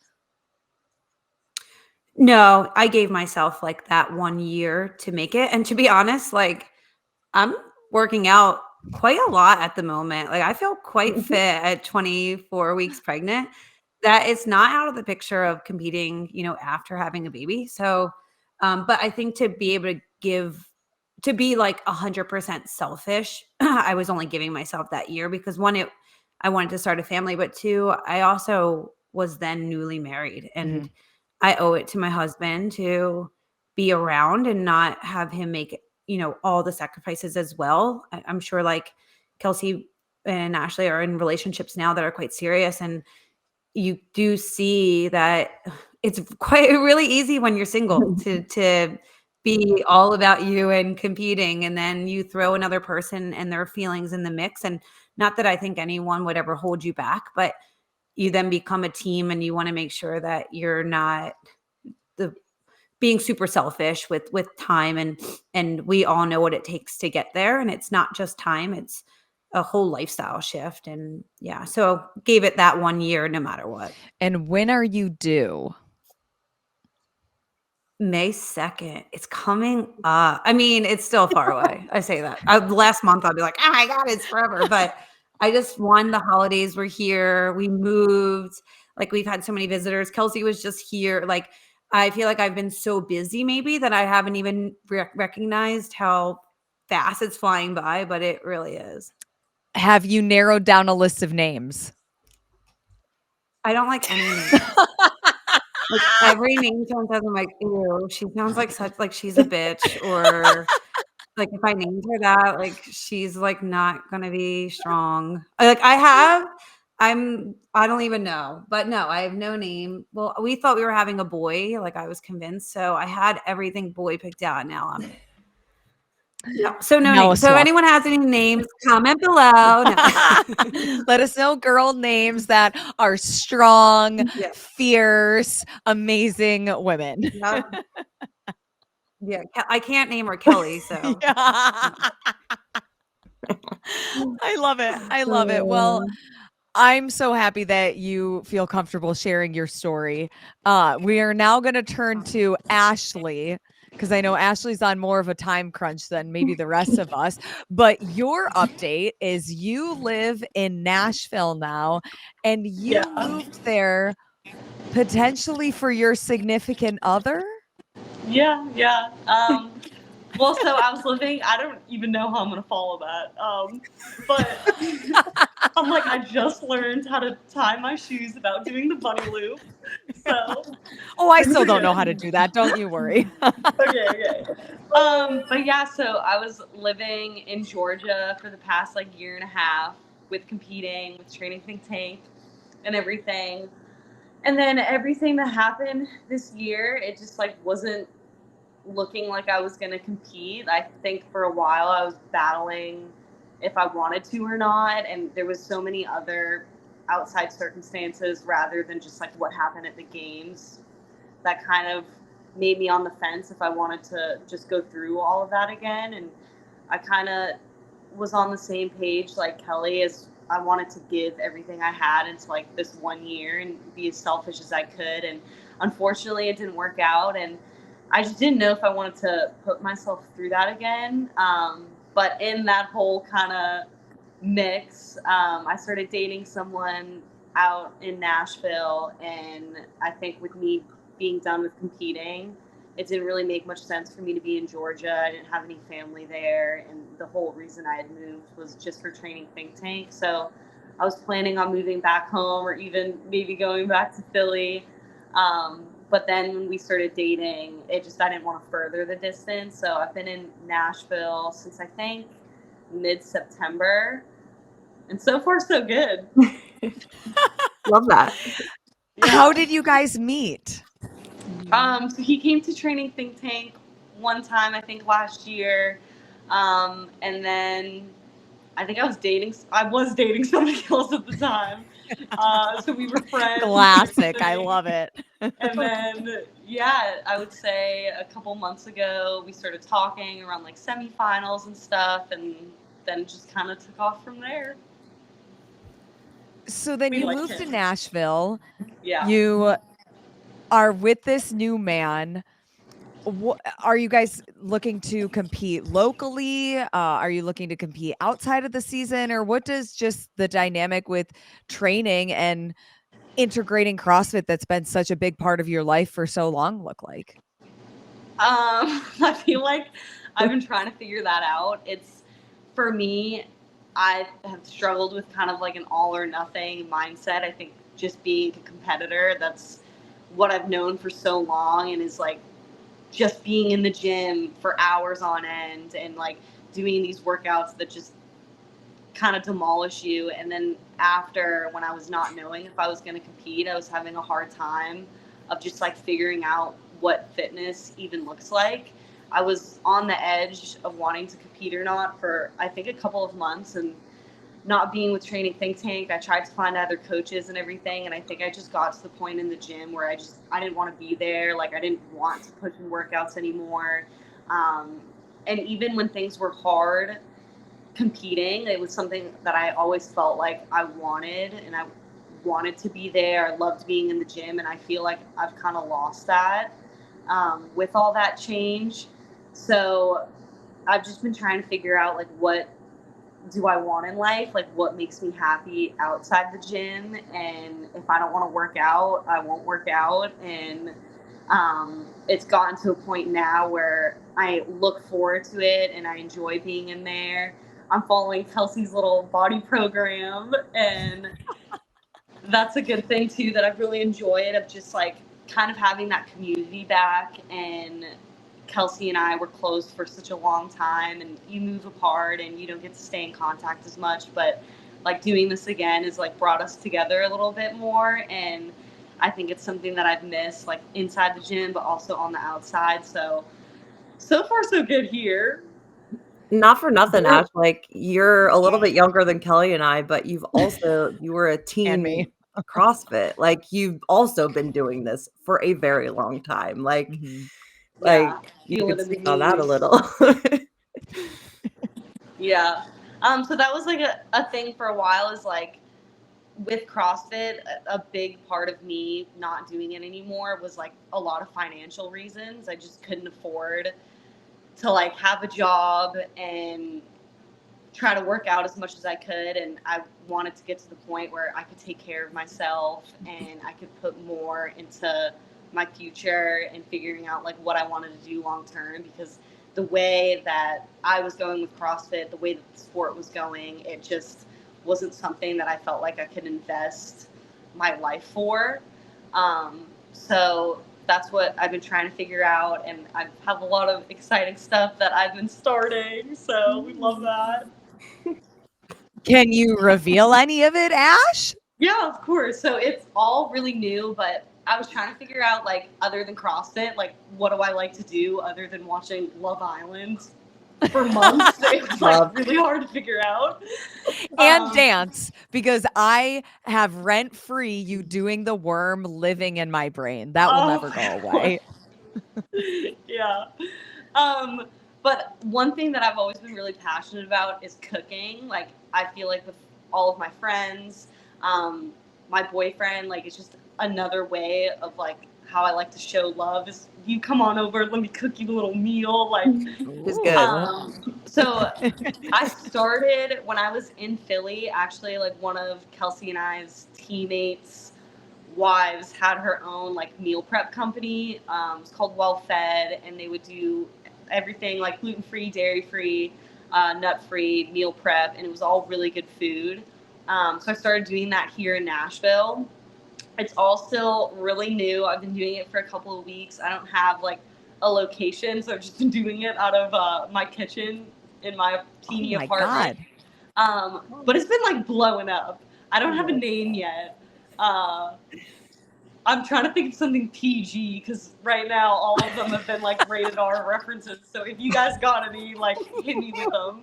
No, I gave myself like that 1 year to make it. And to be honest, like, I'm working out quite a lot at the moment. Like, I feel quite fit at 24 weeks pregnant. That is not out of the picture of competing, after having a baby. So, but I think to be able to to be like 100% selfish, I was only giving myself that year because one, I wanted to start a family, but two, I also was then newly married, and Mhm. I owe it to my husband to be around and not have him make, all the sacrifices as well. I'm sure like Kelsey and Ashleigh are in relationships now that are quite serious. And you do see that it's quite really easy when you're single to be all about you and competing, and then you throw another person and their feelings in the mix. And not that I think anyone would ever hold you back, but you then become a team, and you want to make sure that you're not being super selfish with time, and we all know what it takes to get there, and it's not just time, it's a whole lifestyle shift. And yeah, so gave it that 1 year no matter what. And when are you due? May 2nd. It's coming up. I mean, it's still far away. I say that. Last month I'll be like, oh my God, it's forever. But I just won. The holidays were here. We moved. Like, we've had so many visitors. Kelsey was just here. Like, I feel like I've been so busy maybe that I haven't even recognized how fast it's flying by, but it really is. Have you narrowed down a list of names? I don't like any names. Like, every name someone says, I'm like, ew, she sounds like such, like she's a bitch, or like if I named her that, like she's like not gonna be strong. Like I don't even know, but no, I have no name. Well, we thought we were having a boy, like I was convinced, so I had everything boy picked out. Now I'm so no name. So if anyone has any names, comment below. No. Let us know girl names that are strong, fierce, amazing women. Yeah, I can't name her Kelly, so. I love it. I love it. Well, I'm so happy that you feel comfortable sharing your story. We are now going to turn to Ashleigh, because I know Ashleigh's on more of a time crunch than maybe the rest of us. But your update is you live in Nashville now, and you moved there potentially for your significant other? Yeah. Well, so I was living, I don't even know how I'm going to follow that. But I'm like, I just learned how to tie my shoes without doing the bunny loop. So. Oh, I still don't know how to do that. Don't you worry. Okay. But yeah, so I was living in Georgia for the past like year and a half with competing, with training think tank and everything. And then everything that happened this year, it just like wasn't looking like I was going to compete. I think for a while I was battling if I wanted to or not. And there was so many other outside circumstances rather than just like what happened at the games that kind of made me on the fence if I wanted to just go through all of that again. And I kind of was on the same page like Kelly, as I wanted to give everything I had into like this 1 year and be as selfish as I could. And unfortunately it didn't work out. And I just didn't know if I wanted to put myself through that again. But in that whole kind of mix, I started dating someone out in Nashville. And I think with me being done with competing, it didn't really make much sense for me to be in Georgia. I didn't have any family there. And the whole reason I had moved was just for training think tank. So I was planning on moving back home or even maybe going back to Philly. But then when we started dating, I didn't want to further the distance. So I've been in Nashville since I think mid-September. And so far, so good. Love that. Yeah. How did you guys meet? So he came to training think tank one time, I think last year. And then I think I was dating somebody else at the time. So we were friends. Classic. I love it. And then, I would say a couple months ago, we started talking around like semifinals and stuff. And then just kind of took off from there. So then you moved to Nashville. Yeah. You are with this new man. Are you guys looking to compete locally? Are you looking to compete outside of the season? Or what does just the dynamic with training and integrating CrossFit that's been such a big part of your life for so long look like? I feel like I've been trying to figure that out. For me, I have struggled with kind of like an all or nothing mindset. I think just being a competitor, that's what I've known for so long, and is like just being in the gym for hours on end and like doing these workouts that just kind of demolish you. And then after, when I was not knowing if I was going to compete, I was having a hard time of just like figuring out what fitness even looks like. I was on the edge of wanting to compete or not for I think a couple of months, and not being with Training Think Tank, I tried to find other coaches and everything, and I think I just got to the point in the gym where I didn't want to be there. Like, I didn't want to push in workouts anymore. And even when things were hard competing, it was something that I always felt like I wanted, and I wanted to be there. I loved being in the gym, and I feel like I've kind of lost that with all that change. So I've just been trying to figure out, like, what do I want in life? Like, what makes me happy outside the gym? And if I don't want to work out, I won't work out. And it's gotten to a point now where I look forward to it and I enjoy being in there. I'm following Kelsey's little body program, and that's a good thing too, that I've really enjoyed, of just like kind of having that community back. And Kelsey and I were close for such a long time, and you move apart and you don't get to stay in contact as much, but like doing this again has like brought us together a little bit more. And I think it's something that I've missed, like inside the gym, but also on the outside. So far so good here. Not for nothing, Ash. Like, you're a little bit younger than Kelly and I, but you were a teen And me. CrossFit. Like, you've also been doing this for a very long time. Like, Yeah, you feel could it in the speak on that a knees. little. Yeah. So that was like a thing for a while, is like with CrossFit, a big part of me not doing it anymore was like a lot of financial reasons. I just couldn't afford to like have a job and try to work out as much as I could. And I wanted to get to the point where I could take care of myself and I could put more into my future and figuring out like what I wanted to do long term, because the way that I was going with CrossFit, the way that the sport was going, it just wasn't something that I felt like I could invest my life for. So that's what I've been trying to figure out, and I have a lot of exciting stuff that I've been starting, so we love that. Can you reveal any of it, Ash? Yeah, of course. So it's all really new, but I was trying to figure out, like, other than CrossFit, like, what do I like to do other than watching Love Island for months? It was like really hard to figure out. And dance, because I have rent-free you doing the worm living in my brain. That will never go away. Yeah. But one thing that I've always been really passionate about is cooking. Like, I feel like with all of my friends, my boyfriend, like, it's just another way of like how I like to show love is, you come on over, let me cook you a little meal. Like, It's good. So I started when I was in Philly. Actually, like, one of Kelsey and I's teammates' wives had her own like meal prep company. It's called Well Fed, and they would do everything like gluten-free, dairy-free, nut-free meal prep, and it was all really good food. So I started doing that here in Nashville. It's all still really new. I've been doing it for a couple of weeks. I don't have like a location, so I've just been doing it out of my kitchen in my teeny apartment. But it's been like blowing up. I don't have a name yet. I'm trying to think of something PG, because right now all of them have been like rated R references. So if you guys got any, like, hit me with them.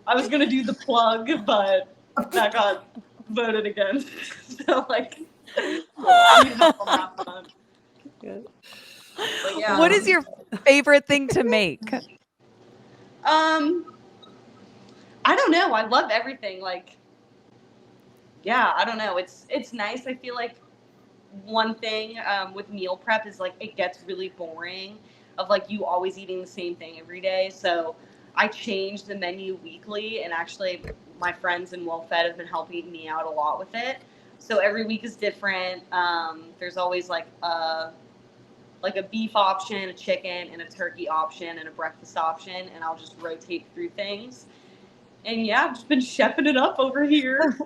I was gonna do the plug, but that got voted against. So like, I need help on that front. Good. But yeah. What is your favorite thing to make? I don't know. I love everything. Like, yeah, I don't know. It's nice. I feel like one thing with meal prep is like it gets really boring of like you always eating the same thing every day. So I change the menu weekly, and actually my friends in Well Fed have been helping me out a lot with it. So every week is different. There's always like a beef option, a chicken, and a turkey option, and a breakfast option, and I'll just rotate through things. And yeah, I've just been chefing it up over here.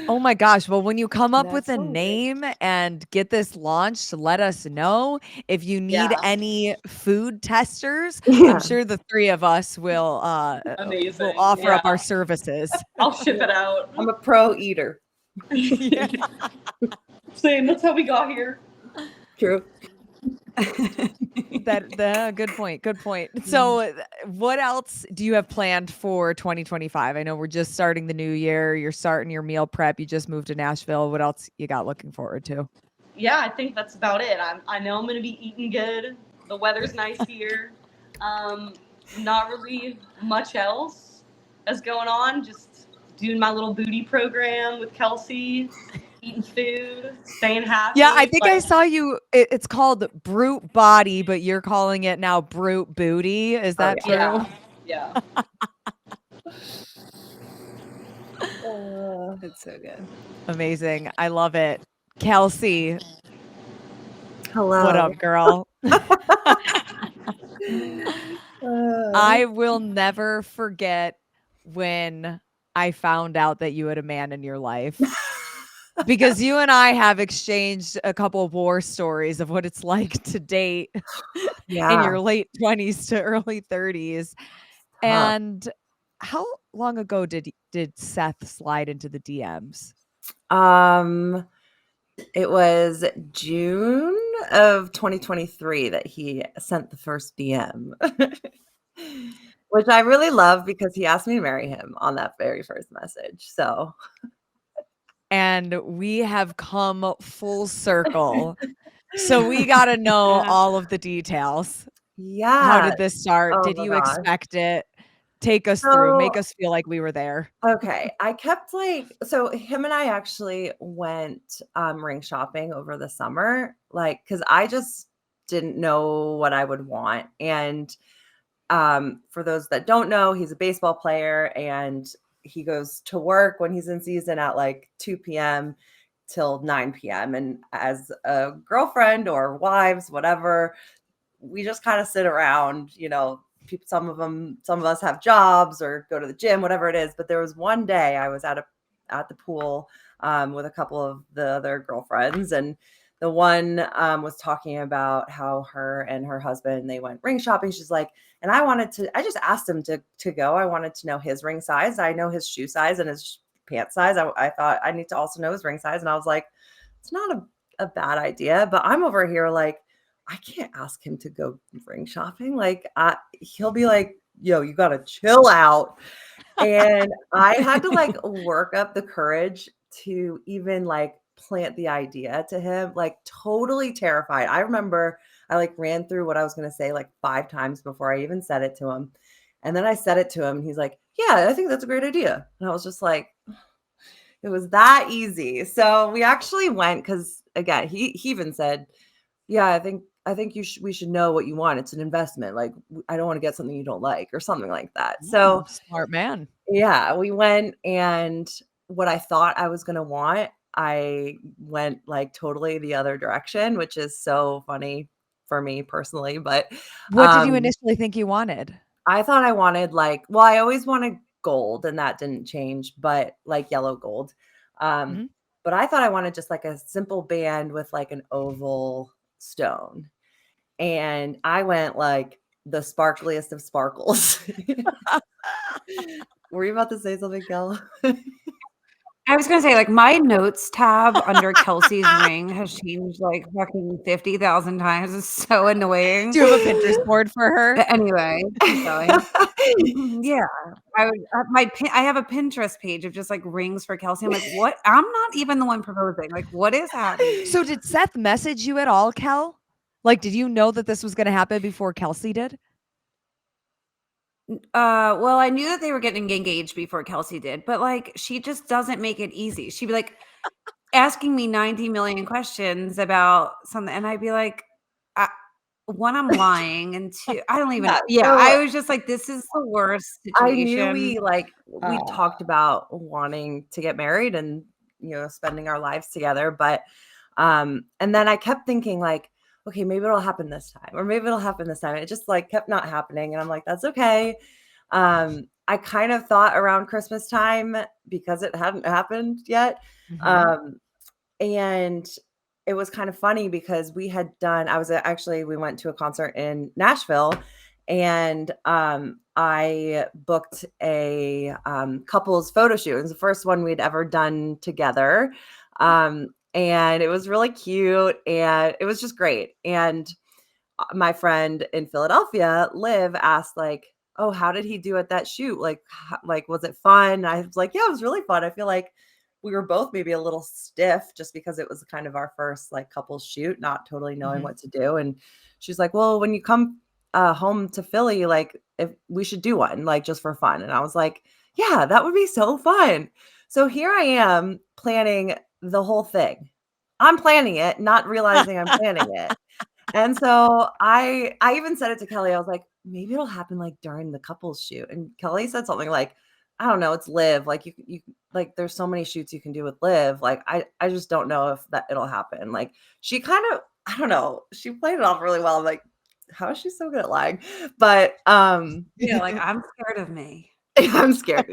Oh my gosh. Well, when you come up with That's a so good. name and get this launched, let us know. If you need any food testers, I'm sure the three of us will Amazing. offer up our services. I'll ship it out. I'm a pro eater. Yeah. Same. That's how we got here. True. Good point. Good point. So what else do you have planned for 2025? I know we're just starting the new year. You're starting your meal prep. You just moved to Nashville. What else you got looking forward to? Yeah, I think that's about it. I know I'm going to be eating good. The weather's nice here. Not really much else is going on. Just doing my little booty program with Kelsey, eating food, staying happy. Yeah, I think I saw you. It's called Brute Body, but you're calling it now Brute Booty. Is that true? Yeah. It's so good. Amazing. I love it. Kelsey, Hello. what up, girl? I will never forget when I found out that you had a man in your life. Because you and I have exchanged a couple of war stories of what it's like to date in your late 20s to early 30s. And how long ago did Seth slide into the DMs? It was June of 2023 that he sent the first DM, which I really love because he asked me to marry him on that very first message. So, and we have come full circle. So we got to know all of the details. yeah. How did this start? Oh Did my you gosh. expect it? Take us through. Make us feel like we were there. Okay. I kept so him and I actually went ring shopping over the summer, because I just didn't know what I would want. And for those that don't know, he's a baseball player and he goes to work when he's in season at 2 p.m. till 9 p.m. And as a girlfriend or wives, whatever, we just kind of sit around, people, some of us have jobs or go to the gym, whatever it is. But there was one day I was at the pool with a couple of the other girlfriends, and the one was talking about how her and her husband, they went ring shopping. She's like, and I just asked him to go. I wanted to know his ring size. I know his shoe size and his pant size. I thought I need to also know his ring size. And I was like, it's not a bad idea, but I'm over here I can't ask him to go ring shopping. He'll be like, yo, you got to chill out. And I had to work up the courage to even plant the idea to him, totally terrified. I remember I ran through what I was going to say 5 times before I even said it to him. And then I said it to him and he's like, yeah, I think that's a great idea. And I was just like, it was that easy. So we actually went because again, he even said, yeah, I think we should know what you want. It's an investment. I don't want to get something you don't like or something like that. So smart man. Yeah, we went, and what I thought I was going to want, I went totally the other direction, which is so funny for me personally. But what did you initially think you wanted? I thought I wanted I always wanted gold, and that didn't change, but yellow gold. But I thought I wanted just a simple band with an oval stone. And I went the sparkliest of sparkles. Were you about to say something, Kel? I was gonna say, my notes tab under Kelsey's ring has changed fucking 50,000 times. It's so annoying. Do you have a Pinterest board for her? But anyway, keep going. Yeah, I have a Pinterest page of just rings for Kelsey. I'm like, what? I'm not even the one proposing. What is happening? So did Seth message you at all, Kel? Did you know that this was going to happen before Kelsey did? Well, I knew that they were getting engaged before Kelsey did, but she just doesn't make it easy. She'd be asking me 90 million questions about something, and I'd be like, one, I'm lying, and two, I don't even. Yeah, I was just this is the worst situation. I knew we talked about wanting to get married and spending our lives together, but and then I kept thinking okay, maybe it'll happen this time, or maybe it'll happen this time. It just kept not happening. And I'm like, that's okay. I kind of thought around Christmas time because it hadn't happened yet. And it was kind of funny because we went to a concert in Nashville, and I booked a couples photo shoot. It was the first one we'd ever done together. And it was really cute and it was just great. And my friend in Philadelphia, Liv, asked like, oh, how did he do at that shoot? Like, was it fun? And I was like, yeah, it was really fun. I feel like we were both maybe a little stiff just because it was kind of our first like couples shoot, not totally knowing what to do. And she's like, well, when you come home to Philly, like if we should do one, like just for fun. And I was like, yeah, that would be so fun. So here I am planning the whole thing. I'm planning it, not realizing I'm planning it. And so I even said it to Kelly. I was like, maybe it'll happen like during the couples shoot. And Kelly said something like, I don't know, it's Liv. Like you like there's so many shoots you can do with Liv. Like I just don't know if that it'll happen. Like she kind of, I don't know, she played it off really well. I'm like, how is she so good at lying? But yeah, like I'm scared of me. I'm scared.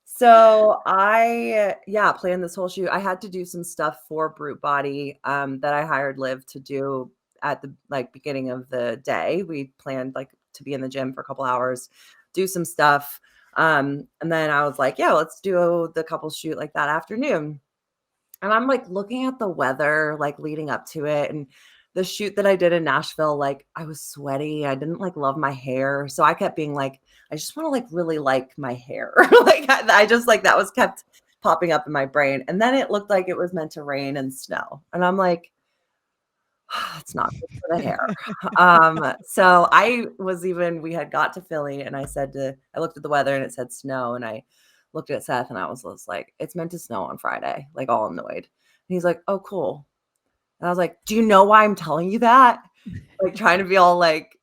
So I planned this whole shoot. I had to do some stuff for Brute Body that I hired Liv to do at the like beginning of the day. We planned like to be in the gym for a couple hours, do some stuff. And then I was like, yeah, let's do the couple shoot like that afternoon. And I'm like looking at the weather, like leading up to it. And the shoot that I did in Nashville, like I was sweaty. I didn't like love my hair. So I kept being like, I just want to like really like my hair. Like I just like that was kept popping up in my brain. And then it looked like it was meant to rain and snow. And I'm like, it's not good for the hair. So we had got to Philly and I looked at the weather and it said snow. And I looked at Seth and I was just like, it's meant to snow on Friday, like all annoyed. And he's like, oh, cool. And I was like, do you know why I'm telling you that? Like trying to be all like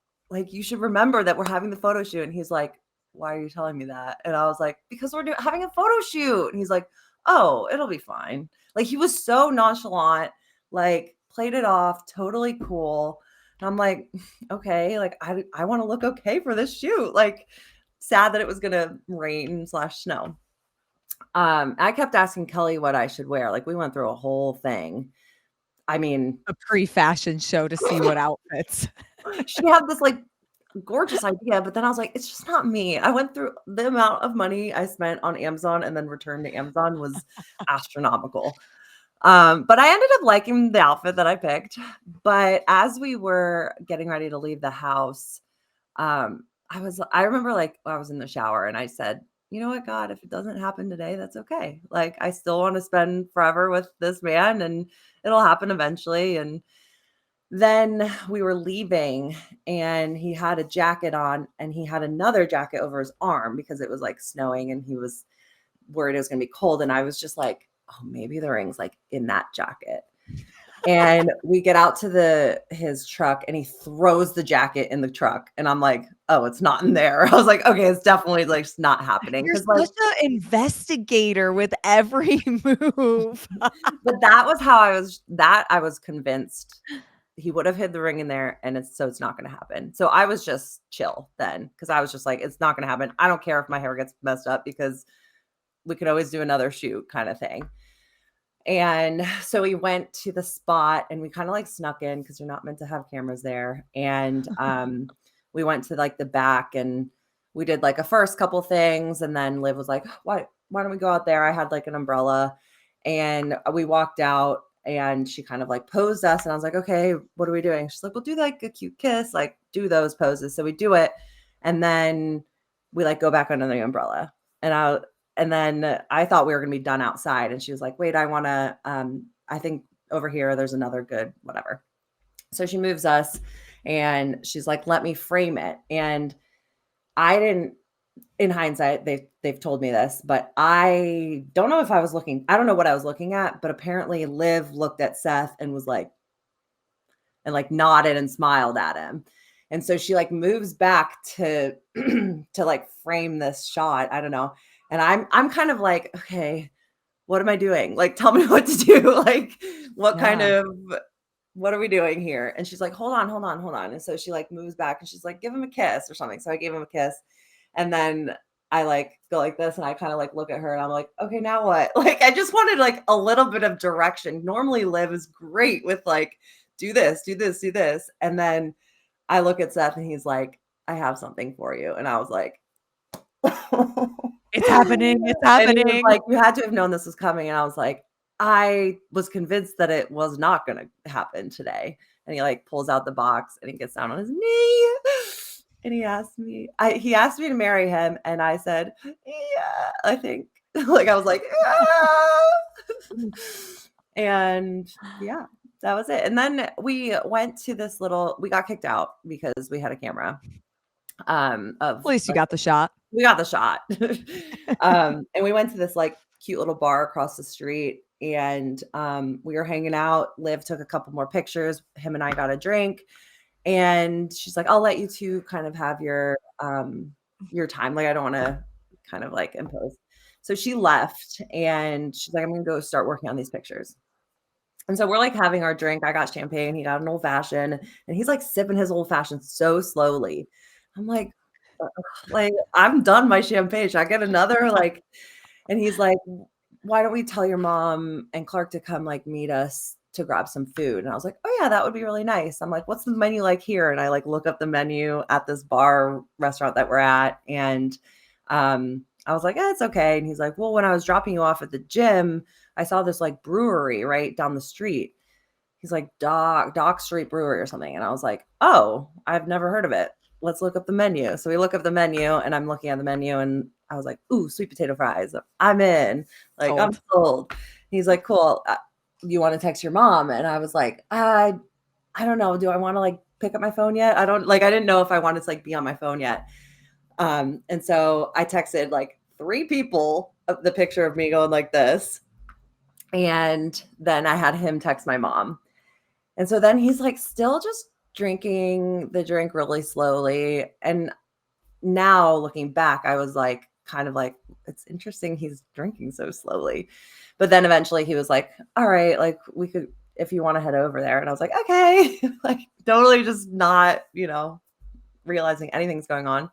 you should remember that we're having the photo shoot. And he's like, why are you telling me that? And I was like, because we're having a photo shoot. And he's like, oh, it'll be fine. Like he was so nonchalant, like played it off, totally cool. And I'm like, okay, like I want to look okay for this shoot. Like sad that it was gonna rain/snow. I kept asking Kelly what I should wear. Like we went through a whole thing. I mean, a pre-fashion show to see what outfits. She had this like gorgeous idea, but then I was like, it's just not me. I went through the amount of money I spent on Amazon and then returned to Amazon was astronomical. But I ended up liking the outfit that I picked. But as we were getting ready to leave the house, I remember like I was in the shower and I said, you know what, God, if it doesn't happen today, that's okay. Like I still want to spend forever with this man and it'll happen eventually. And then we were leaving and he had a jacket on and he had another jacket over his arm because it was like snowing and he was worried it was going to be cold. And I was just like, oh, maybe the ring's like in that jacket. And we get out to his truck and he throws the jacket in the truck. And I'm like, oh, it's not in there. I was like, okay, it's definitely like not happening. You're like, such an investigator with every move. But that was how I was convinced he would have hid the ring in there and it's not going to happen. So I was just chill then because I was just like, it's not going to happen. I don't care if my hair gets messed up because we could always do another shoot kind of thing. And so we went to the spot and we kind of like snuck in because you're not meant to have cameras there. And we went to like the back and we did like a first couple things. And then Liv was like, why don't we go out there? I had like an umbrella and we walked out and she kind of like posed us. And I was like, okay, what are we doing? She's like, we'll do like a cute kiss, like do those poses. So we do it. And then we like go back under the umbrella. And then I thought we were going to be done outside. And she was like, wait, I want to, I think over here, there's another good, whatever. So she moves us and she's like, let me frame it. And I didn't, in hindsight, they've told me this, but I don't know if I was looking, I don't know what I was looking at, but apparently Liv looked at Seth and was like, and like nodded and smiled at him. And so she like moves back to like frame this shot. I don't know. And I'm kind of like, okay, what am I doing? Like, tell me what to do. Like, what are we doing here? And she's like, hold on. And so she like moves back and she's like, give him a kiss or something. So I gave him a kiss. And then I like go like this and I kind of like look at her and I'm like, okay, now what? Like, I just wanted like a little bit of direction. Normally Liv is great with like, do this. And then I look at Seth and he's like, I have something for you. And I was like, it's happening. And he was like, you had to have known this was coming. And I was like, I was convinced that it was not going to happen today. And he like pulls out the box and he gets down on his knee and he asked me to marry him. And I said, yeah, I think like, I was like, yeah. And yeah, that was it. And then we went to we got kicked out because we had a camera. At least you got the shot. We got the shot. And we went to this like cute little bar across the street and we were hanging out. Liv took a couple more pictures. Him and I got a drink. And she's like, I'll let you two kind of have your time. Like, I don't want to kind of like impose. So she left and she's like, I'm going to go start working on these pictures. And so we're like having our drink. I got champagne. He got an old fashioned and he's like sipping his old fashioned so slowly. I'm like, I'm done my champagne. Should I get another? Like, and he's like, why don't we tell your mom and Clark to come like meet us to grab some food? And I was like, oh yeah, that would be really nice. I'm like, what's the menu like here? And I like look up the menu at this bar restaurant that we're at. And I was like, it's okay. And he's like, well, when I was dropping you off at the gym, I saw this like brewery right down the street. He's like, Dock Street Brewery or something. And I was like, oh, I've never heard of it. Let's look up the menu. So we look up the menu and I'm looking at the menu and I was like, ooh, sweet potato fries. I'm in. Like, sold. I'm sold. He's like, cool. You want to text your mom? And I was like, I don't know. Do I want to like pick up my phone yet? I didn't know if I wanted to like be on my phone yet. And so I texted like 3 people the picture of me going like this. And then I had him text my mom. And so then he's like still just drinking the drink really slowly. And now looking back, I was like, kind of like, it's interesting he's drinking so slowly. But then eventually he was like, all right, like we could, if you want to head over there. And I was like, okay, like totally just not, realizing anything's going on.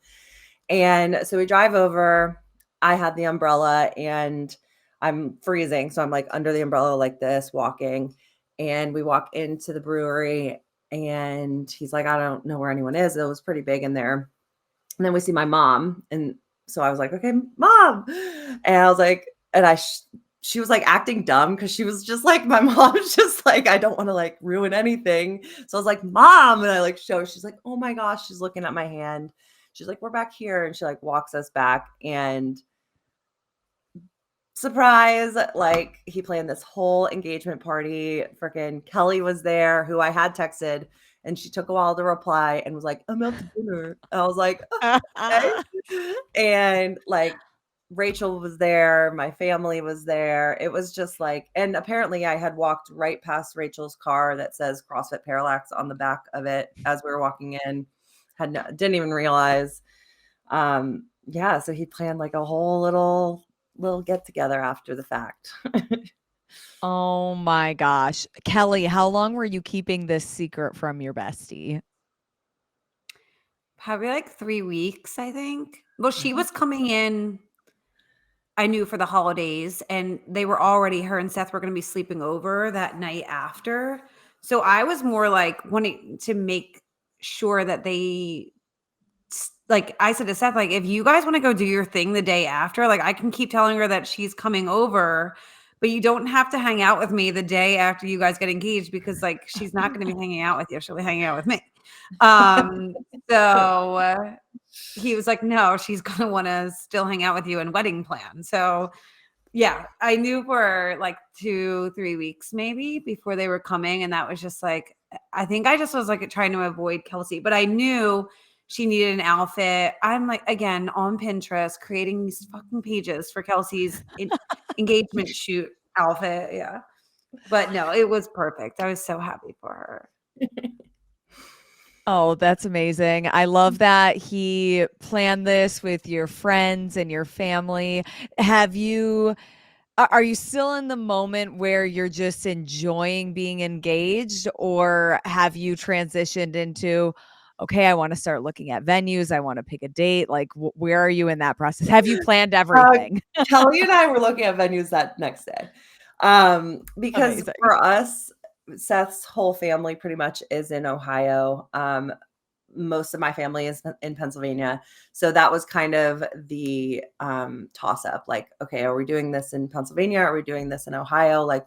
And so we drive over. I had the umbrella and I'm freezing. So I'm like under the umbrella like this, walking. And we walk into the brewery and he's like, I don't know where anyone is. It was pretty big in there. And then we see my mom. And so I was like, okay, mom. And I was like, and she was like acting dumb because she was just like, my mom's just like, I don't want to like ruin anything. So I was like, mom. And I like she's like, oh my gosh, she's looking at my hand. She's like, we're back here. And she like walks us back and surprise, like he planned this whole engagement party. Freaking Kelly was there, who I had texted, and she took a while to reply and was like, I'm out to dinner. And I was like, okay. And like Rachel was there, my family was there. It was just like, and apparently I had walked right past Rachel's car that says CrossFit Parallax on the back of it as we were walking in. Didn't even realize. Yeah, so he planned like a whole little get together after the fact. Oh my gosh. Kelly, how long were you keeping this secret from your bestie? Probably like 3 weeks, I think. Well, she was coming in, I knew, for the holidays, and her and Seth were going to be sleeping over that night after. So I was more like wanting to make sure that like I said to Seth, like, if you guys want to go do your thing the day after, like I can keep telling her that she's coming over, but you don't have to hang out with me the day after you guys get engaged because like she's not going to be hanging out with you. She'll be hanging out with me. So he was like, no, she's going to want to still hang out with you and wedding plan. So yeah, I knew for like 2-3 weeks maybe before they were coming. And that was just like, I think I just was like trying to avoid Kelsey, but I knew she needed an outfit. I'm like, again, on Pinterest, creating these fucking pages for Kelsey's engagement shoot outfit. Yeah. But no, it was perfect. I was so happy for her. Oh, that's amazing. I love that he planned this with your friends and your family. Are you still in the moment where you're just enjoying being engaged, or have you transitioned into, okay, I want to start looking at venues, I want to pick a date? Like, where are you in that process? Have you planned everything? Kelly and I were looking at venues that next day. Because for us, Seth's whole family pretty much is in Ohio. most of my family is in Pennsylvania. So that was kind of the toss up, like, okay, are we doing this in Pennsylvania? Are we doing this in Ohio? Like,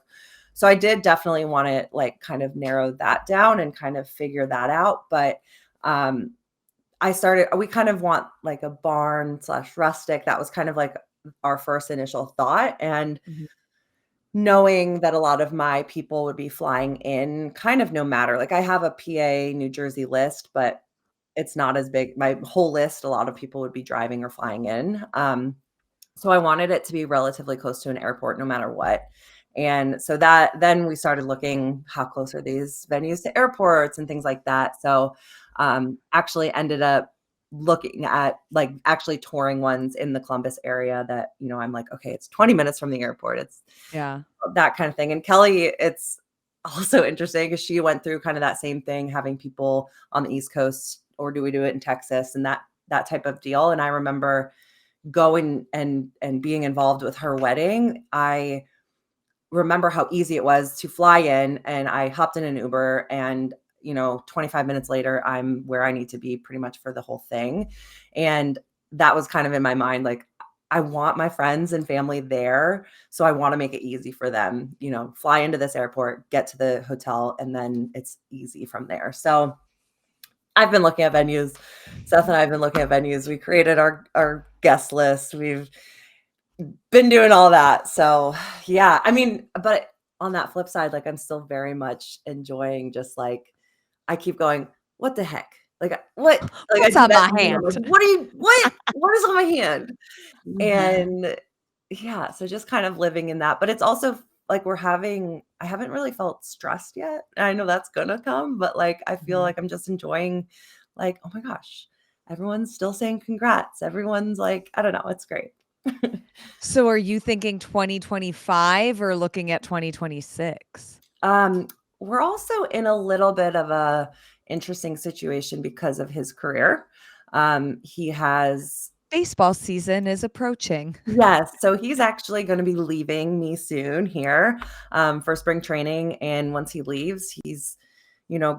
so I did definitely want to like kind of narrow that down and kind of figure that out. But we kind of want like a barn / rustic. That was kind of like our first initial thought. And knowing that a lot of my people would be flying in kind of no matter, like I have a PA New Jersey list, but it's not as big. My whole list, a lot of people would be driving or flying in. So I wanted it to be relatively close to an airport no matter what. And so then we started looking, how close are these venues to airports and things like that. So actually ended up looking at like actually touring ones in the Columbus area that, I'm like, okay, it's 20 minutes from the airport. It's that kind of thing. And Kelly, it's also interesting because she went through kind of that same thing, having people on the East Coast, or do we do it in Texas, and that type of deal. And I remember going and being involved with her wedding. I remember how easy it was to fly in, and I hopped in an Uber, and 25 minutes later, I'm where I need to be pretty much for the whole thing. And that was kind of in my mind, like, I want my friends and family there. So I want to make it easy for them, fly into this airport, get to the hotel, and then it's easy from there. So I've been looking at venues. Seth and I have been looking at venues. We created our guest list. We've been doing all that. So yeah, I mean, but on that flip side, like, I'm still very much enjoying just like, I keep going, what the heck? Like, what? Like, What's on my hand? Like, what is on my hand? And yeah, so just kind of living in that. But it's also like I haven't really felt stressed yet. And I know that's gonna come, but like, I feel like I'm just enjoying, like, oh my gosh, everyone's still saying congrats. Everyone's like, I don't know, it's great. So are you thinking 2025 or looking at 2026? We're also in a little bit of a interesting situation because of his career. He has Baseball season is approaching. Yes. So he's actually going to be leaving me soon here for spring training. And once he leaves, he's,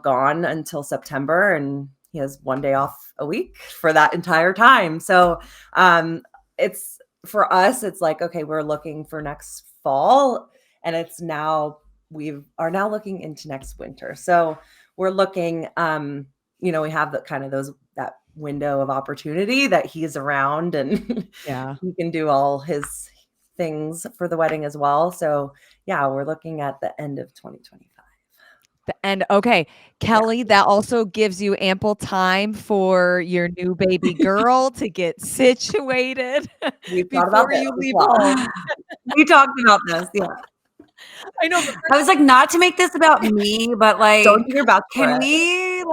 gone until September, and he has 1 day off a week for that entire time. So it's for us, it's like, okay, we're looking for next fall, and we are now looking into next winter. So we're looking, we have the kind of that window of opportunity that he's around, and he can do all his things for the wedding as well. So yeah, we're looking at the end of 2025. And okay, Kelly, that also gives you ample time for your new baby girl to get situated before you leave home. We talked about this. Yeah. I know. I was like, not to make this about me, but like, don't do your best. Can we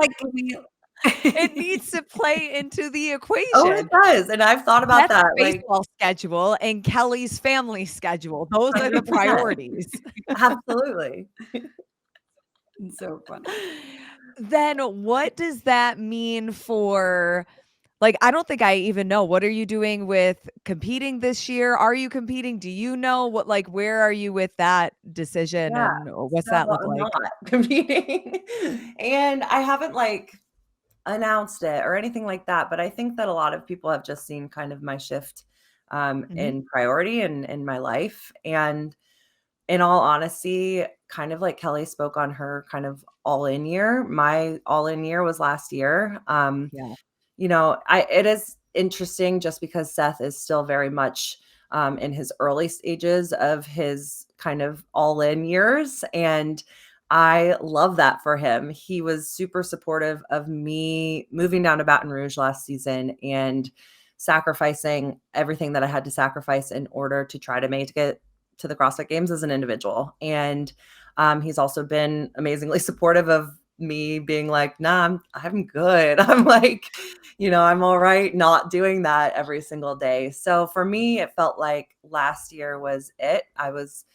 it needs to play into the equation. Oh, it does. And I've thought about that. Baseball schedule and Kelly's family schedule. Those are the priorities. Absolutely. It's so funny. Then what does that mean for, like, I don't think I even know. What are you doing with competing this year? Are you competing? Do you know what, like, where are you with that decision? Yeah, and what's that look like? Not competing. And I haven't like announced it or anything like that, but I think that a lot of people have just seen kind of my shift in priority and in my life. And in all honesty, kind of like Kelly spoke on her kind of all-in year, my all-in year was last year. It is interesting just because Seth is still very much in his early stages of his kind of all-in years. And I love that for him. He was super supportive of me moving down to Baton Rouge last season and sacrificing everything that I had to sacrifice in order to try to make it to the CrossFit Games as an individual. And he's also been amazingly supportive of me being like, nah, I'm good. I'm like, I'm all right not doing that every single day. So for me, it felt like last year was it. I was,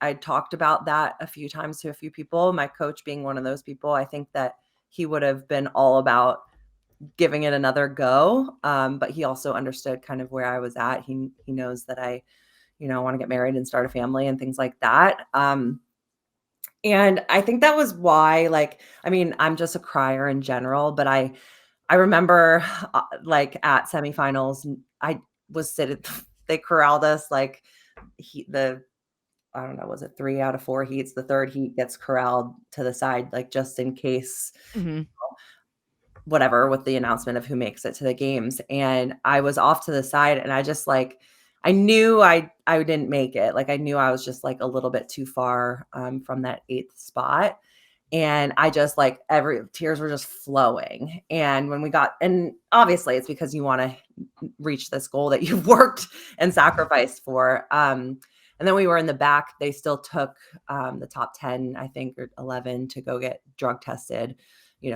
I talked about that a few times to a few people, my coach being one of those people. I think that he would have been all about giving it another go. But he also understood kind of where I was at. He knows that I want to get married and start a family and things like that. And I think that was why, like, I mean, I'm just a crier in general, but I remember like at semifinals, I was sitting, they corralled us like I don't know, was it 3 out of 4 heats? The 3rd heat gets corralled to the side, like, just in case, Mhm. whatever, with the announcement of who makes it to the games, and I was off to the side, and I just, like, I knew I didn't make it, like, I knew I was just, like, a little bit too far, from that 8th spot, and I just, like, tears were just flowing, and when we got, and obviously, it's because you wanna reach this goal that you've worked and sacrificed for, and then we were in the back. They still took the top 10, I think, or 11 to go get drug tested,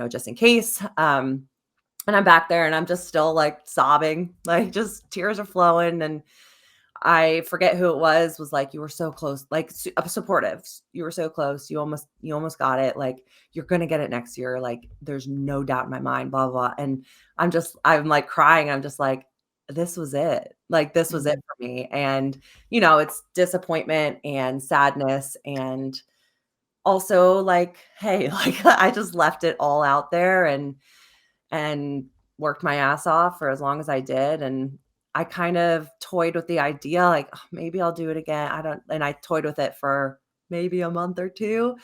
just in case. And I'm back there and I'm just still like sobbing, like just tears are flowing. And I forget who it was like, you were so close, like supportive. You were so close. You almost got it. Like, you're going to get it next year. Like, there's no doubt in my mind, blah, blah, blah. And I'm like crying. I'm just like, this was it. Like, this was it Mhm. for me. And, it's disappointment and sadness. And also like, hey, like I just left it all out there and worked my ass off for as long as I did. And I kind of toyed with the idea, like, "Oh, maybe I'll do it again." And I toyed with it for maybe a month or two.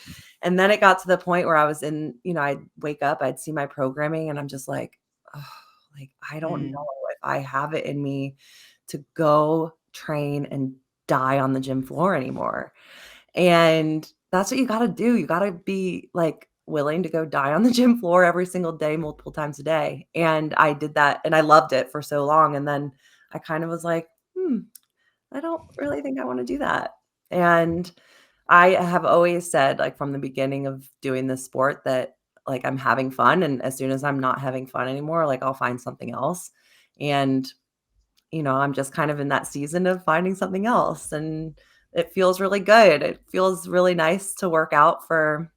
And then it got to the point where I was I'd wake up, I'd see my programming, and I'm just like, oh, like, I don't Mm. know if I have it in me to go train and die on the gym floor anymore. And that's what you gotta do. You gotta be, like, willing to go die on the gym floor every single day, multiple times a day. And I did that, and I loved it for so long, and then I kind of was like, I don't really think I wanna do that." And I have always said, like, from the beginning of doing this sport that, like, I'm having fun, and as soon as I'm not having fun anymore, like, I'll find something else. And I'm just kind of in that season of finding something else, and it feels really good. It feels really nice to work out for,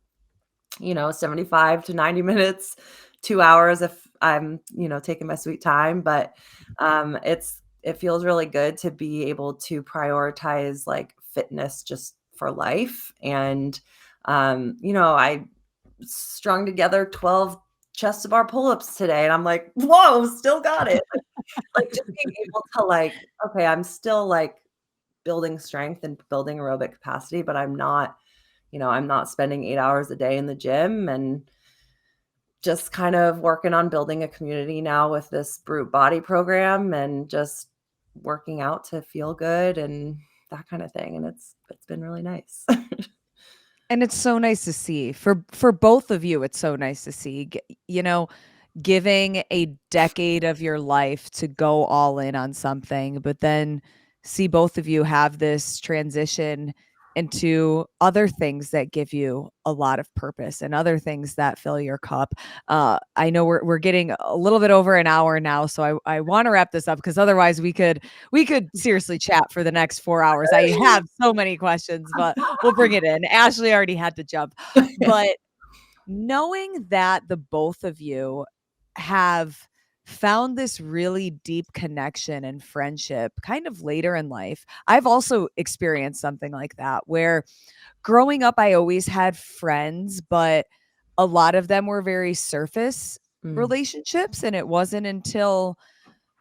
75 to 90 minutes, 2 hours if I'm, taking my sweet time, but it feels really good to be able to prioritize like fitness just for life. And I strung together 12 chest to bar pull-ups today, and I'm like, "Whoa, still got it." Like, just being able to, like, okay, I'm still, like, building strength and building aerobic capacity, but I'm not spending 8 hours a day in the gym, and just kind of working on building a community now with this Brute Body program and just working out to feel good and that kind of thing, and it's been really nice. And it's so nice to see. For both of you, it's so nice to see. Giving a decade of your life to go all in on something, but then see both of you have this transition into other things that give you a lot of purpose and other things that fill your cup. I know we're getting a little bit over an hour now, so I want to wrap this up because otherwise we could seriously chat for the next 4 hours. I have so many questions, but we'll bring it in. Ashley already had to jump, but knowing that the both of you have found this really deep connection and friendship kind of later in life. I've also experienced something like that where growing up, I always had friends, but a lot of them were very surface Mm. relationships. And it wasn't until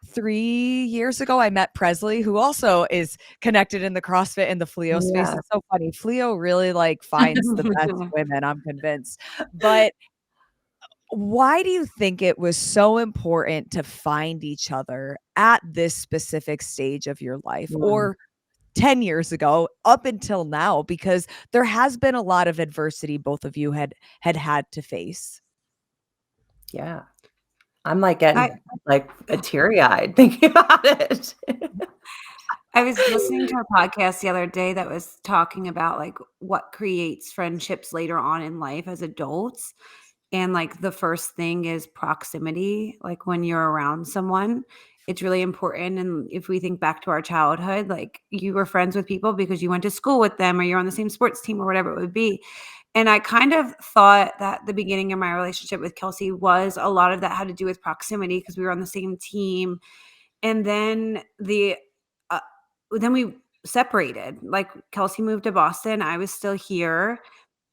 3 years ago I met Presley, who also is connected in the CrossFit and the Fleo space. Yeah. It's so funny. Fleo really like finds the best women, I'm convinced. But why do you think it was so important to find each other at this specific stage of your life Mm. or 10 years ago up until now? Because there has been a lot of adversity both of you had to face. Yeah. I'm, like, I getting, like, a teary-eyed thinking about it. I was listening to a podcast the other day that was talking about like what creates friendships later on in life as adults. And like the first thing is proximity. Like when you're around someone, it's really important. And if we think back to our childhood, like you were friends with people because you went to school with them or you're on the same sports team or whatever it would be. And I kind of thought that the beginning of my relationship with Kelsey was a lot of that had to do with proximity because we were on the same team. And uh, then we separated. Like Kelsey moved to Boston, I was still here,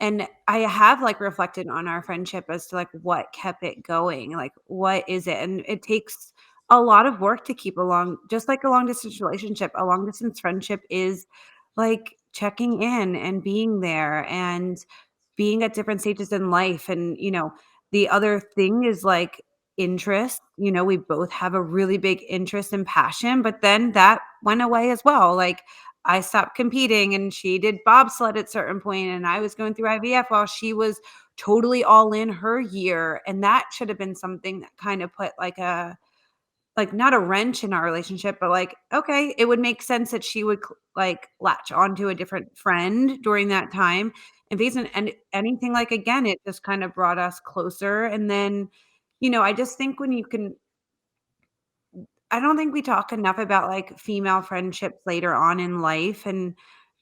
And I have like reflected on our friendship as to like what kept it going, like what is it? And it takes a lot of work to keep along, just like a long distance relationship. A long distance friendship is like checking in and being there and being at different stages in life. And, the other thing is like interest. We both have a really big interest and passion, but then that went away as well. Like I stopped competing and she did bobsled at a certain point, and I was going through IVF while she was totally all in her year. And that should have been something that kind of put like not a wrench in our relationship, but like, okay, it would make sense that she would like latch onto a different friend during that time and face and anything like, again, it just kind of brought us closer. And then, I just think I don't think we talk enough about like female friendships later on in life and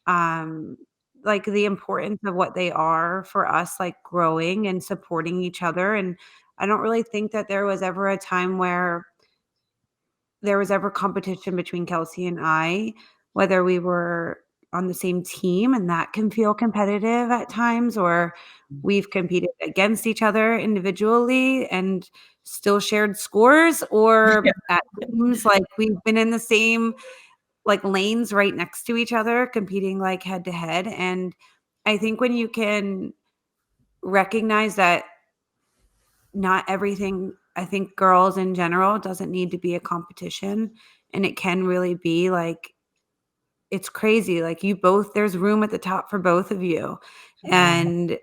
um like the importance of what they are for us, like growing and supporting each other. And I don't really think that there was ever a time where there was ever competition between Kelsey and I, whether we were on the same team, and that can feel competitive at times, or we've competed against each other individually and still shared scores, or at times like we've been in the same like lanes right next to each other, competing like head to head. And I think when you can recognize that not everything, I think girls in general doesn't need to be a competition, and it can really be like it's crazy, like you both there's room at the top for both of you. And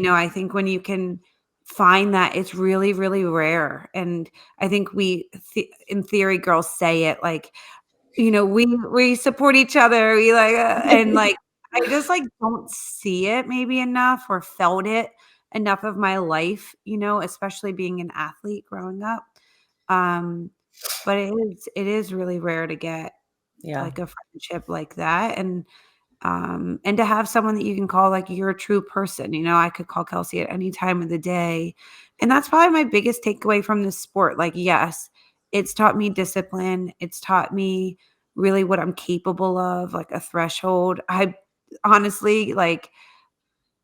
I think when you can find that, it's really really rare. And I think in theory girls say it like, we support each other, we like and like I just like don't see it maybe enough or felt it enough of my life, especially being an athlete growing up. Um, but it is really rare to get Yeah. like a friendship like that. And to have someone that you can call like you're a true person. I could call Kelsey at any time of the day. And that's probably my biggest takeaway from this sport. Like, yes, it's taught me discipline. It's taught me really what I'm capable of, like a threshold. I honestly like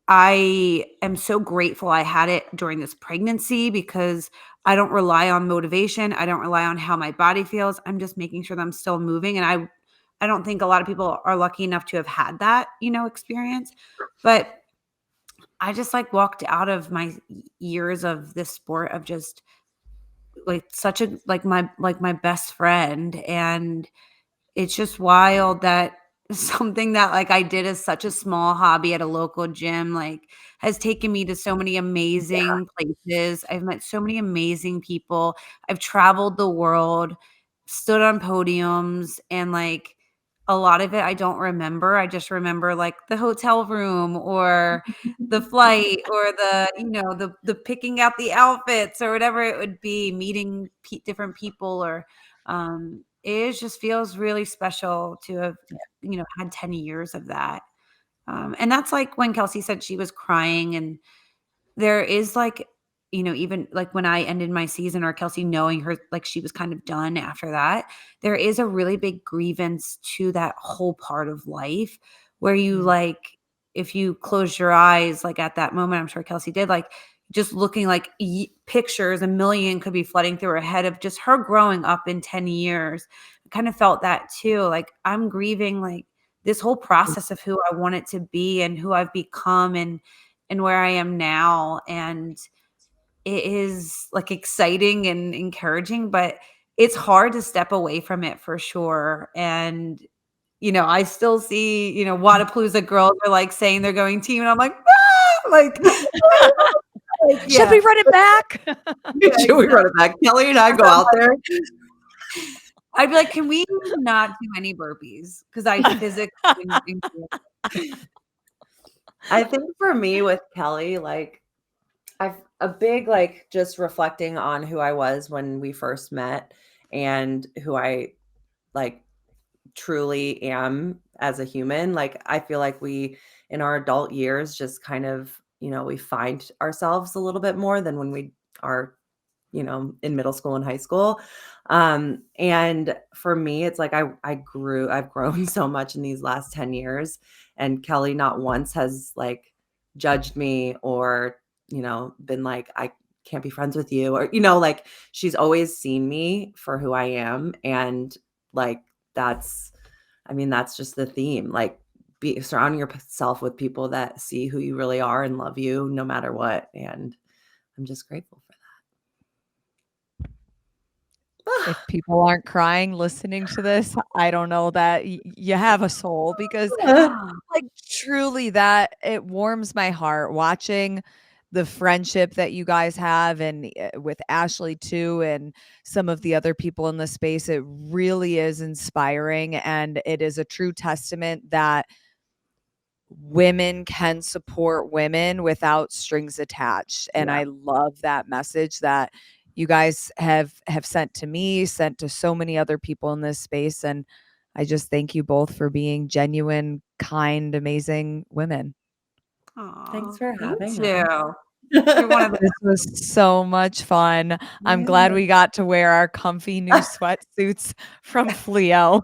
I am so grateful I had it during this pregnancy because I don't rely on motivation. I don't rely on how my body feels. I'm just making sure that I'm still moving. And I don't think a lot of people are lucky enough to have had that, experience. But I just like walked out of my years of this sport of just like such a like my best friend. And it's just wild that something that like I did as such a small hobby at a local gym like has taken me to so many amazing places. I've met so many amazing people. I've traveled the world, stood on podiums, and like a lot of it I don't remember. I just remember like the hotel room or the flight or the picking out the outfits or whatever it would be, meeting different people or it just feels really special to have, had 10 years of that. And that's like when Kelsey said she was crying, and there is like, even like when I ended my season or Kelsey knowing her, like she was kind of done after that, there is a really big grievance to that whole part of life where you like, if you close your eyes, like at that moment, I'm sure Kelsey did, like just looking like pictures, a million could be flooding through her head of just her growing up in 10 years. I kind of felt that too. Like I'm grieving like this whole process of who I want it to be and who I've become and where I am now. And it is like exciting and encouraging, but it's hard to step away from it for sure. And, I still see, Wadapalooza girls are like saying they're going team. And I'm like, ah! like Should we run it back? Should we run it back? Kelly and I go out there. I'd be like, can we not do any burpees? Because I physically I think for me with Kelly, like I've a big like just reflecting on who I was when we first met and who I like truly am as a human. Like I feel like we in our adult years just kind of, we find ourselves a little bit more than when we are, in middle school and high school. And for me, it's like I've grown so much in these last 10 years. And Kelly not once has like judged me or, been like, I can't be friends with you, or, like she's always seen me for who I am. And like, that's just the theme. Like, surrounding yourself with people that see who you really are and love you no matter what. And I'm just grateful for that. If people aren't crying listening to this, I don't know that you have a soul, because like truly that it warms my heart watching the friendship that you guys have, and with Ashleigh too, and some of the other people in the space. It really is inspiring, and it is a true testament that women can support women without strings attached. And Yeah. I love that message that you guys have sent to me, sent to so many other people in this space. And I just thank you both for being genuine, kind, amazing women. Thanks for having you. us. You're one of the This was so much fun. I'm glad we got to wear our comfy new sweatsuits from Fleo.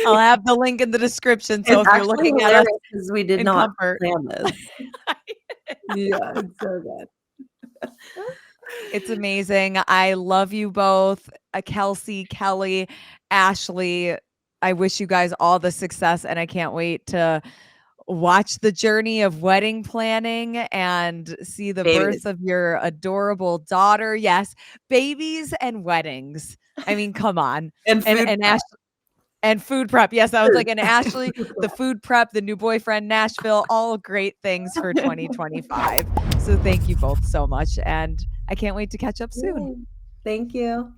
I'll have the link in the description. So It's if you're looking at us because we did in not comfort. plan this. Yeah, it's so good. It's amazing. I love you both, Kelsey, Kelly, Ashleigh. I wish you guys all the success, and I can't wait to watch the journey of wedding planning and see the birth of your adorable daughter. Yes, babies and weddings. I mean, come on. And food prep. And food prep. Yes, I was like, and Ashleigh, the food prep, the new boyfriend, Nashville, all great things for 2025. So thank you both so much. And I can't wait to catch up soon. Thank you.